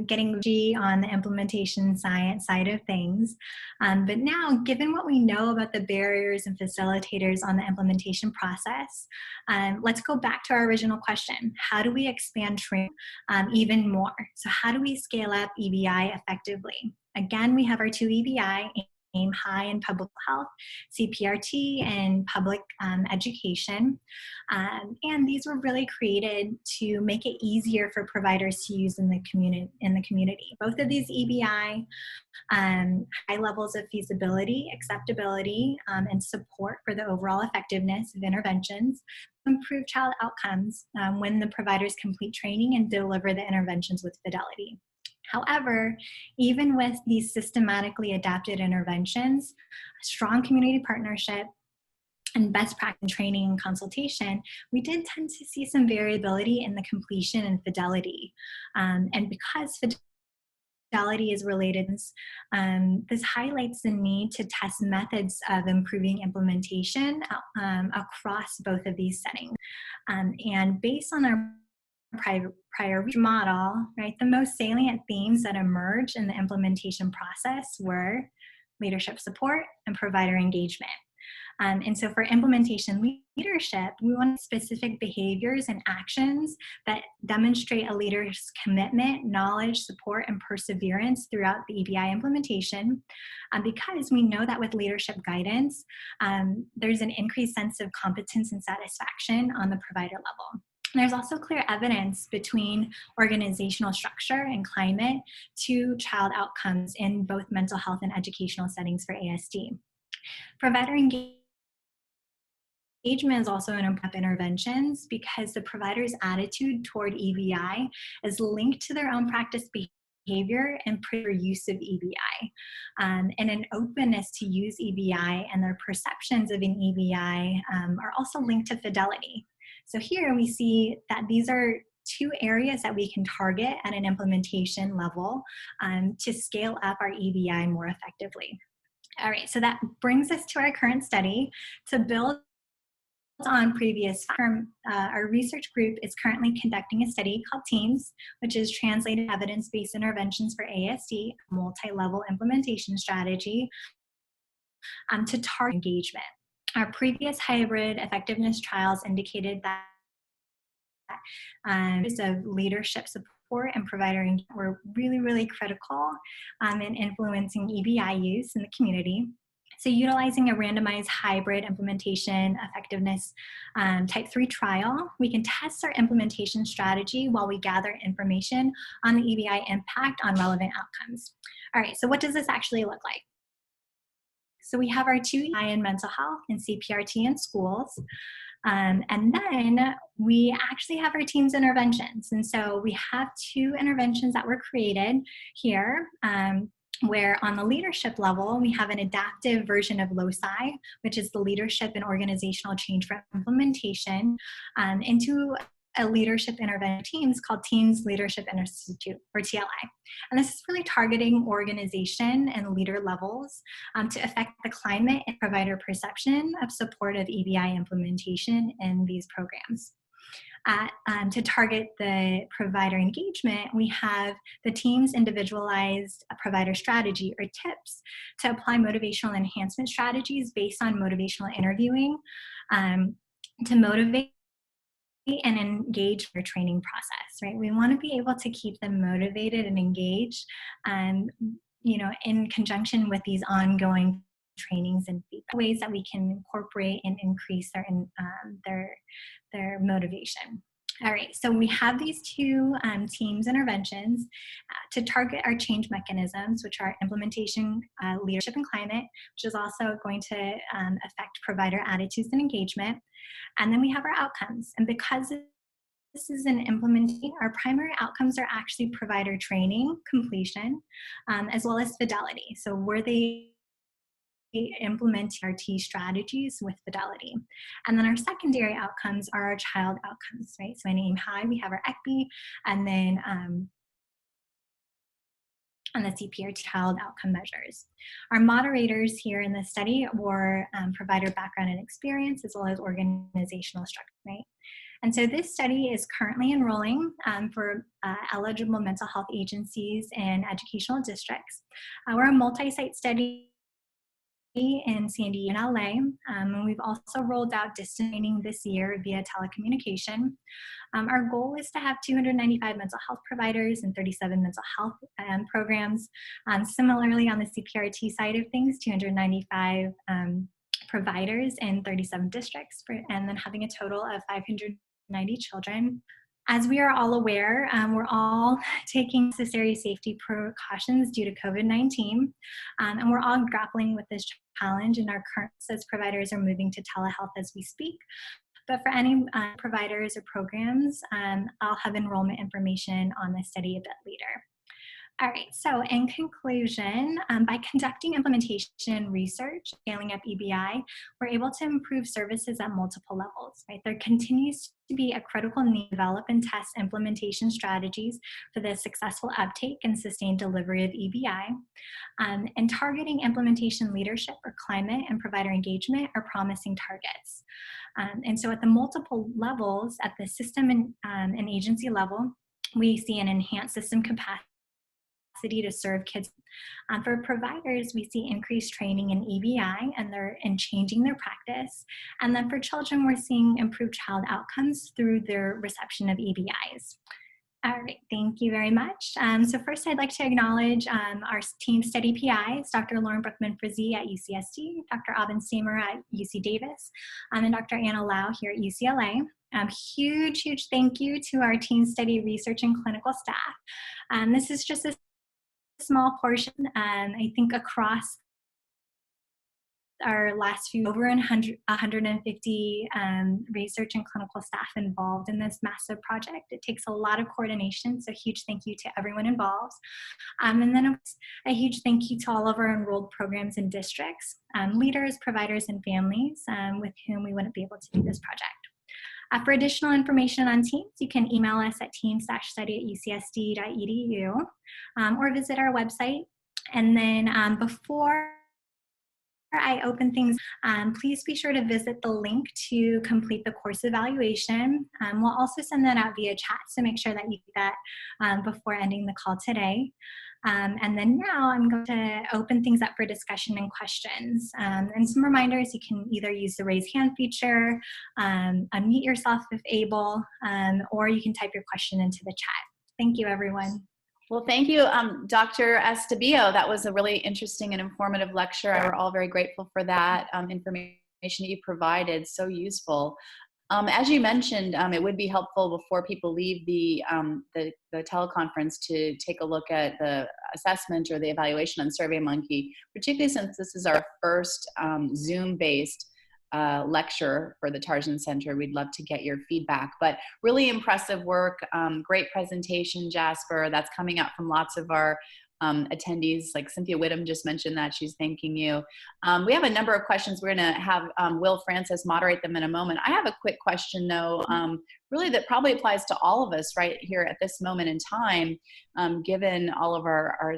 getting G on the implementation science side of things. But now, given what we know about the barriers and facilitators on the implementation process, let's go back to our original question. How do we expand training even more? So how do we scale up EBI effectively? Again, we have our two EBI, AIM High in public health, CPRT and public education. And these were really created to make it easier for providers to use in the community. Both of these EBI high levels of feasibility, acceptability, and support for the overall effectiveness of interventions, improve child outcomes when the providers complete training and deliver the interventions with fidelity. However, even with these systematically adapted interventions, strong community partnership, and best practice training and consultation, we did tend to see some variability in the completion and fidelity. And because fidelity is related, this highlights the need to test methods of improving implementation across both of these settings. And based on our prior model, right, the most salient themes that emerged in the implementation process were leadership support and provider engagement. And so for implementation leadership, we want specific behaviors and actions that demonstrate a leader's commitment, knowledge, support, and perseverance throughout the EBI implementation, because we know that with leadership guidance, there's an increased sense of competence and satisfaction on the provider level. There's also clear evidence between organizational structure and climate to child outcomes in both mental health and educational settings for ASD. Provider engagement Engagement is also an important interventions because the provider's attitude toward EBI is linked to their own practice behavior and prior use of EBI. And an openness to use EBI and their perceptions of an EBI are also linked to fidelity. So here we see that these are two areas that we can target at an implementation level to scale up our EBI more effectively. All right, so that brings us to our current study. To build on previous, our research group is currently conducting a study called TEAMS, which is Translated Evidence-Based Interventions for ASD, a multi-level implementation strategy to target engagement. Our previous hybrid effectiveness trials indicated that of leadership support and provider engagement were really critical in influencing EBI use in the community. So utilizing a randomized hybrid implementation effectiveness type 3 trial, we can test our implementation strategy while we gather information on the EBI impact on relevant outcomes. All right, so what does this actually look like? So we have our 2 EBI in mental health and CPRT in schools. And then we actually have our TEAMS interventions. And so we have 2 interventions that were created here. Where on the leadership level, we have an adaptive version of LOCI, which is the Leadership and Organizational Change for Implementation, into a leadership intervention teams called Teams Leadership Institute, or TLI. And this is really targeting organization and leader levels to affect the climate and provider perception of supportive EBI implementation in these programs. To target the provider engagement, we have the team's individualized provider strategy, or TIPS, to apply motivational enhancement strategies based on motivational interviewing to motivate and engage their training process, right? We want to be able to keep them motivated and engaged, in conjunction with these ongoing trainings and feedback, ways that we can incorporate and increase their motivation. All right, so we have these 2 TEAMS interventions to target our change mechanisms, which are implementation, leadership, and climate, which is also going to affect provider attitudes and engagement. And then we have our outcomes. And because this is an implementation, our primary outcomes are actually provider training completion, as well as fidelity. So were they implement our T strategies with fidelity. And then our secondary outcomes are our child outcomes, right? So in AIM High, we have our ECBI, and then on the CPRT child outcome measures. Our moderators here in the study were provider background and experience, as well as organizational structure, right? And so this study is currently enrolling for eligible mental health agencies and educational districts. We're a multi-site study in San Diego and LA, and we've also rolled out distance learning this year via telecommunication. Our goal is to have 295 mental health providers and 37 mental health programs. Similarly, on the CPRT side of things, 295 providers in 37 districts, and then having a total of 590 children. As we are all aware, we're all taking necessary safety precautions due to COVID-19, and we're all grappling with this challenge, and our current as providers are moving to telehealth as we speak. But for any providers or programs, I'll have enrollment information on this study a bit later. All right, so in conclusion, by conducting implementation research, scaling up EBI, we're able to improve services at multiple levels, right? There continues to be a critical need to develop and test implementation strategies for the successful uptake and sustained delivery of EBI. And targeting implementation leadership or climate and provider engagement are promising targets. And so at the multiple levels, at the system and agency level, we see an enhanced system capacity to serve kids. For providers, we see increased training in EBI and changing their practice. And then for children, we're seeing improved child outcomes through their reception of EBIs. All right, thank you very much. So first, I'd like to acknowledge our team study PIs, Dr. Lauren Brookman-Frizzi at UCSD, Dr. Abin Stamer at UC Davis, and Dr. Anna Lau here at UCLA. Huge thank you to our team study research and clinical staff. This is just a small portion, I think, across our last few, over 150 research and clinical staff involved in this massive project. It takes a lot of coordination, so huge thank you to everyone involved. And then a huge thank you to all of our enrolled programs and districts, leaders, providers, and families with whom we wouldn't be able to do this project. For additional information on TEAMS, you can email us at teams-study@ucsd.edu or visit our website. And then before I open things, please be sure to visit the link to complete the course evaluation. We'll also send that out via chat, so make sure that you do that before ending the call today. And then now I'm going to open things up for discussion and questions. And some reminders, you can either use the raise hand feature, unmute yourself if able, or you can type your question into the chat. Thank you, everyone. Well, thank you, Dr. Estebillo. That was a really interesting and informative lecture. We're all very grateful for that information that you provided, so useful. As you mentioned, it would be helpful before people leave the teleconference to take a look at the assessment or the evaluation on SurveyMonkey, particularly since this is our first Zoom-based lecture for the Tarjan Center. We'd love to get your feedback, but really impressive work. Great presentation, Jasper. That's coming out from lots of our attendees, like Cynthia Whittam just mentioned that. She's thanking you. We have a number of questions. We're going to have Will Francis moderate them in a moment. I have a quick question, though, really that probably applies to all of us right here at this moment in time, given all of our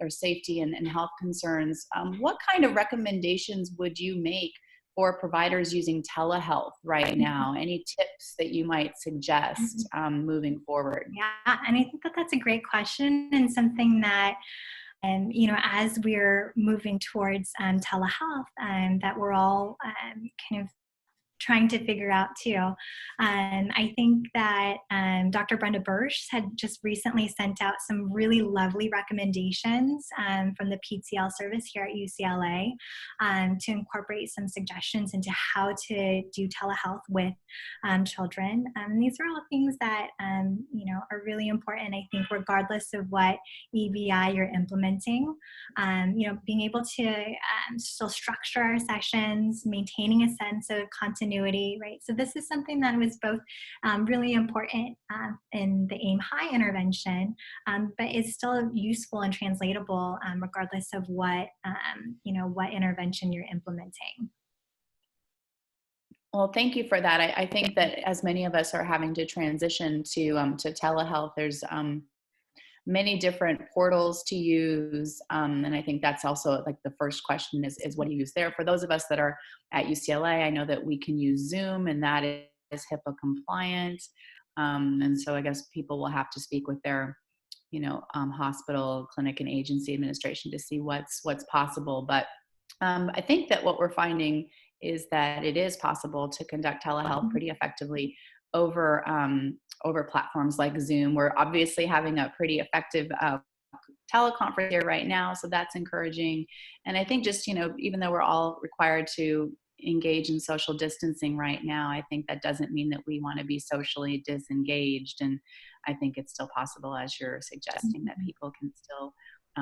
safety and health concerns. What kind of recommendations would you make for providers using telehealth right now? Any tips that you might suggest moving forward? Yeah, and I think that that's a great question, and something that, you know, as we're moving towards telehealth, that we're all kind of trying to figure out too. I think that Dr. Brenda Bursch had just recently sent out some really lovely recommendations from the PTL service here at UCLA to incorporate some suggestions into how to do telehealth with children. These are all things that you know, are really important. I think regardless of what EVI you're implementing, you know, being able to still structure our sessions, maintaining a sense of continuity, right? So this is something that was both really important in the AIM High intervention, but is still useful and translatable regardless of what, you know, what intervention you're implementing. Well, thank you for that. I think that as many of us are having to transition to telehealth, there's many different portals to use. And I think that's also like the first question is what do you use there? For those of us that are at UCLA, I know that we can use Zoom, and that is HIPAA compliant. And so I guess people will have to speak with their, you know, hospital, clinic, and agency administration to see what's possible. But I think that what we're finding is that it is possible to conduct telehealth pretty effectively over platforms like Zoom. We're obviously having a pretty effective teleconference here right now, so that's encouraging. And I think just, you know, even though we're all required to engage in social distancing right now, I think that doesn't mean that we want to be socially disengaged. And I think it's still possible, as you're suggesting, that people can still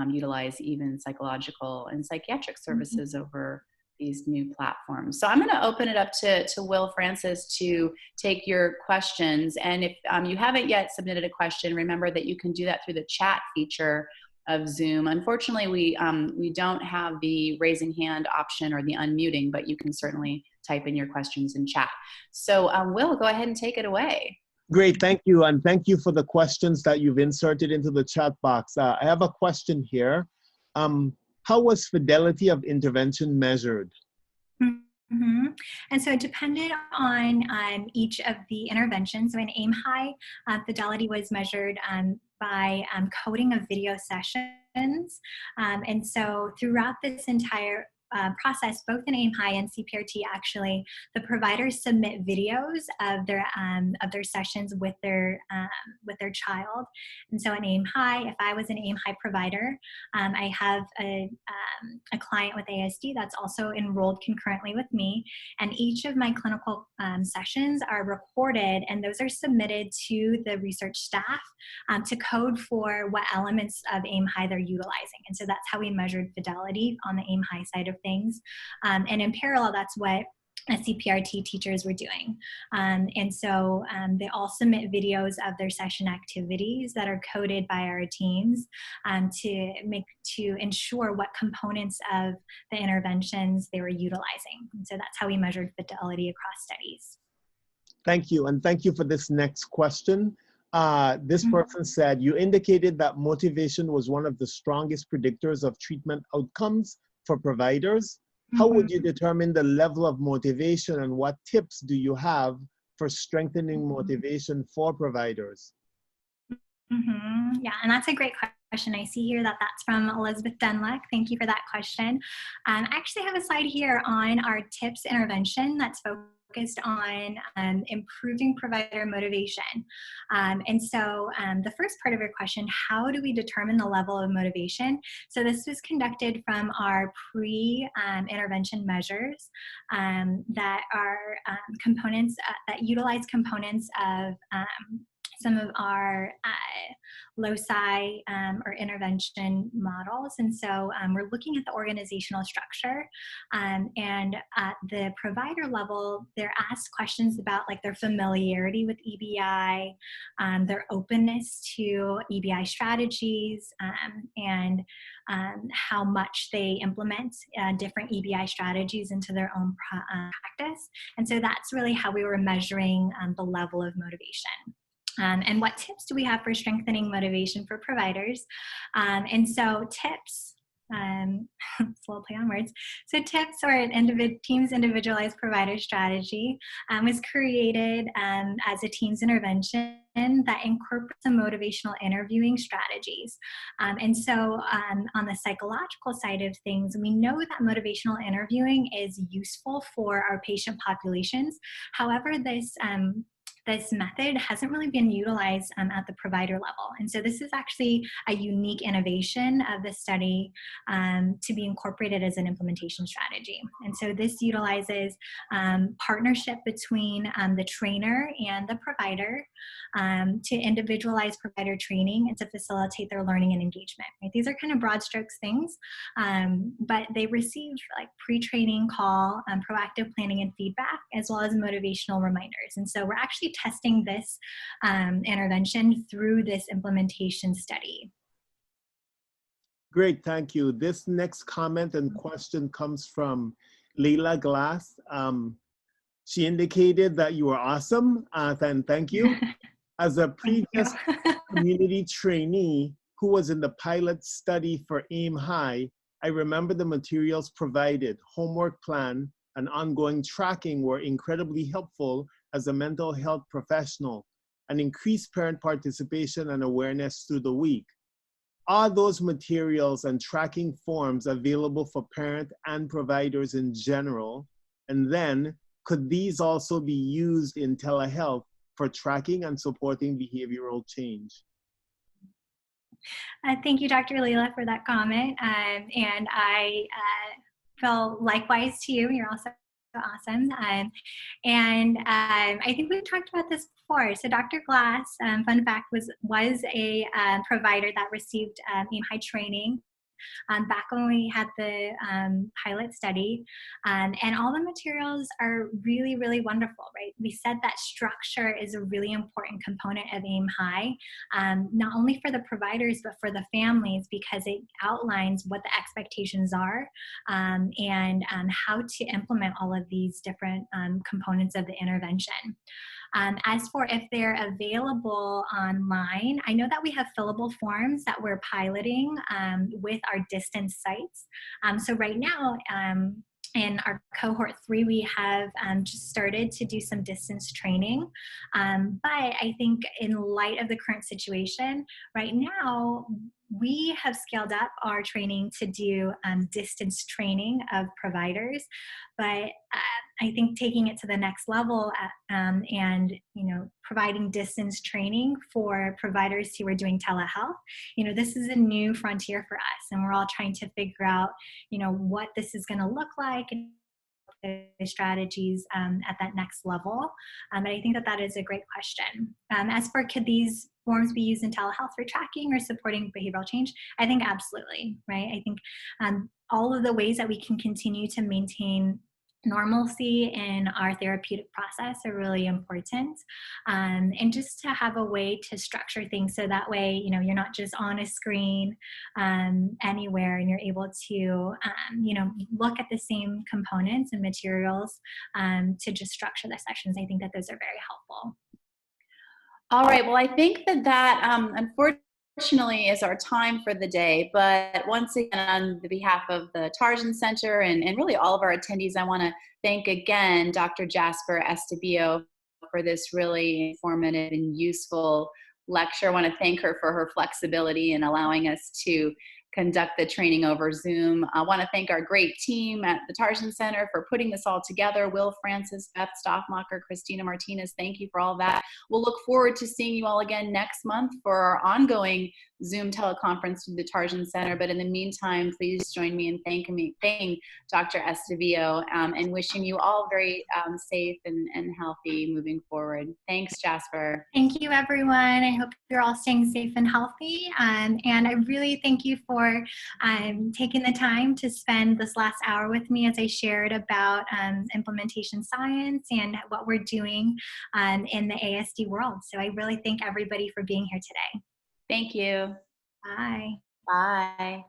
utilize even psychological and psychiatric services over these new platforms. So I'm going to open it up to Will Francis to take your questions. And if you haven't yet submitted a question, remember that you can do that through the chat feature of Zoom. Unfortunately, we don't have the raising hand option or the unmuting, but you can certainly type in your questions in chat. So Will, go ahead and take it away. Great, thank you. And thank you for the questions that you've inserted into the chat box. I have a question here. How was fidelity of intervention measured? And so it depended on each of the interventions. So in AIM High, fidelity was measured by coding of video sessions. And so throughout this entire process, both in AIM High and CPRT, actually, the providers submit videos of their sessions with their child. And so in AIM High, if I was an AIM High provider, I have a client with ASD that's also enrolled concurrently with me, and each of my clinical sessions are recorded, and those are submitted to the research staff to code for what elements of AIM High they're utilizing. And so that's how we measured fidelity on the AIM High side of things. And in parallel, that's what CPRT teachers were doing. And so they all submit videos of their session activities that are coded by our teams to ensure what components of the interventions they were utilizing. And so that's how we measured fidelity across studies. Thank you, and thank you for this next question. This person said, you indicated that motivation was one of the strongest predictors of treatment outcomes for providers. How would you determine the level of motivation, and what tips do you have for strengthening motivation for providers? Yeah, and that's a great question. I see here that that's from Elizabeth Dunluck. Thank you for that question. I actually have a slide here on our tips intervention that's focused on improving provider motivation. And so the first part of your question, how do we determine the level of motivation? So this was conducted from our pre-intervention measures that are components that utilize components of some of our loci or intervention models. And so we're looking at the organizational structure, and at the provider level, they're asked questions about like their familiarity with EBI, their openness to EBI strategies, and how much they implement different EBI strategies into their own practice. And so that's really how we were measuring the level of motivation. And what tips do we have for strengthening motivation for providers? And so tips, it's a little play on words. So tips, or an team's individualized provider strategy, was created as a team's intervention that incorporates some motivational interviewing strategies. And so on the psychological side of things, we know that motivational interviewing is useful for our patient populations. However, this method hasn't really been utilized at the provider level. And so this is actually a unique innovation of the study to be incorporated as an implementation strategy. And so this utilizes partnership between the trainer and the provider to individualize provider training and to facilitate their learning and engagement. Right? These are kind of broad strokes things, but they receive like pre-training call, proactive planning and feedback, as well as motivational reminders. And so we're actually testing this intervention through this implementation study. Great, thank you. This next comment and question comes from Leila Glass. She indicated that you were awesome, and thank you. As a previous community trainee who was in the pilot study for AIM High, I remember the materials provided, homework plan, and ongoing tracking were incredibly helpful as a mental health professional, and increased parent participation and awareness through the week. Are those materials and tracking forms available for parent and providers in general? And then, could these also be used in telehealth for tracking and supporting behavioral change? Thank you, Dr. Leila, for that comment. And I feel likewise to you. You're also awesome. And I think we've talked about this before. So Dr. Glass, fun fact, was a provider that received AIM High training back when we had the pilot study. And all the materials are really, really wonderful, right? We said that structure is a really important component of AIM High, not only for the providers, but for the families, because it outlines what the expectations are and how to implement all of these different components of the intervention. As for if they're available online, I know that we have fillable forms that we're piloting with our distance sites. So right now, in our cohort 3, we have just started to do some distance training. But I think in light of the current situation, right now, we have scaled up our training to do distance training of providers. But I think taking it to the next level and providing distance training for providers who are doing telehealth, this is a new frontier for us, and we're all trying to figure out what this is going to look like and the strategies at that next level. But I think that is a great question. As for could these forms be used in telehealth for tracking or supporting behavioral change? I think absolutely, right? I think all of the ways that we can continue to maintain normalcy in our therapeutic process are really important. And just to have a way to structure things so that way, you know, you're not just on a screen anywhere, and you're able to, you know, look at the same components and materials to just structure the sessions. I think that those are very helpful. All right, well, I think that unfortunately is our time for the day, but once again, on the behalf of the Tarjan Center and really all of our attendees, I want to thank again Dr. Jasper Estebillo for this really informative and useful lecture. I want to thank her for her flexibility in allowing us to conduct the training over Zoom. I want to thank our great team at the Tarjan Center for putting this all together. Will Francis, Beth Stoffmacher, Christina Martinez, thank you for all that. We'll look forward to seeing you all again next month for our ongoing Zoom teleconference with the Tarjan Center. But in the meantime, please join me in thanking Dr. Estebillo and wishing you all very safe and healthy moving forward. Thanks, Jasper. Thank you, everyone. I hope you're all staying safe and healthy. And I really thank you for taking the time to spend this last hour with me as I shared about implementation science and what we're doing in the ASD world. So I really thank everybody for being here today. Thank you. Bye. Bye.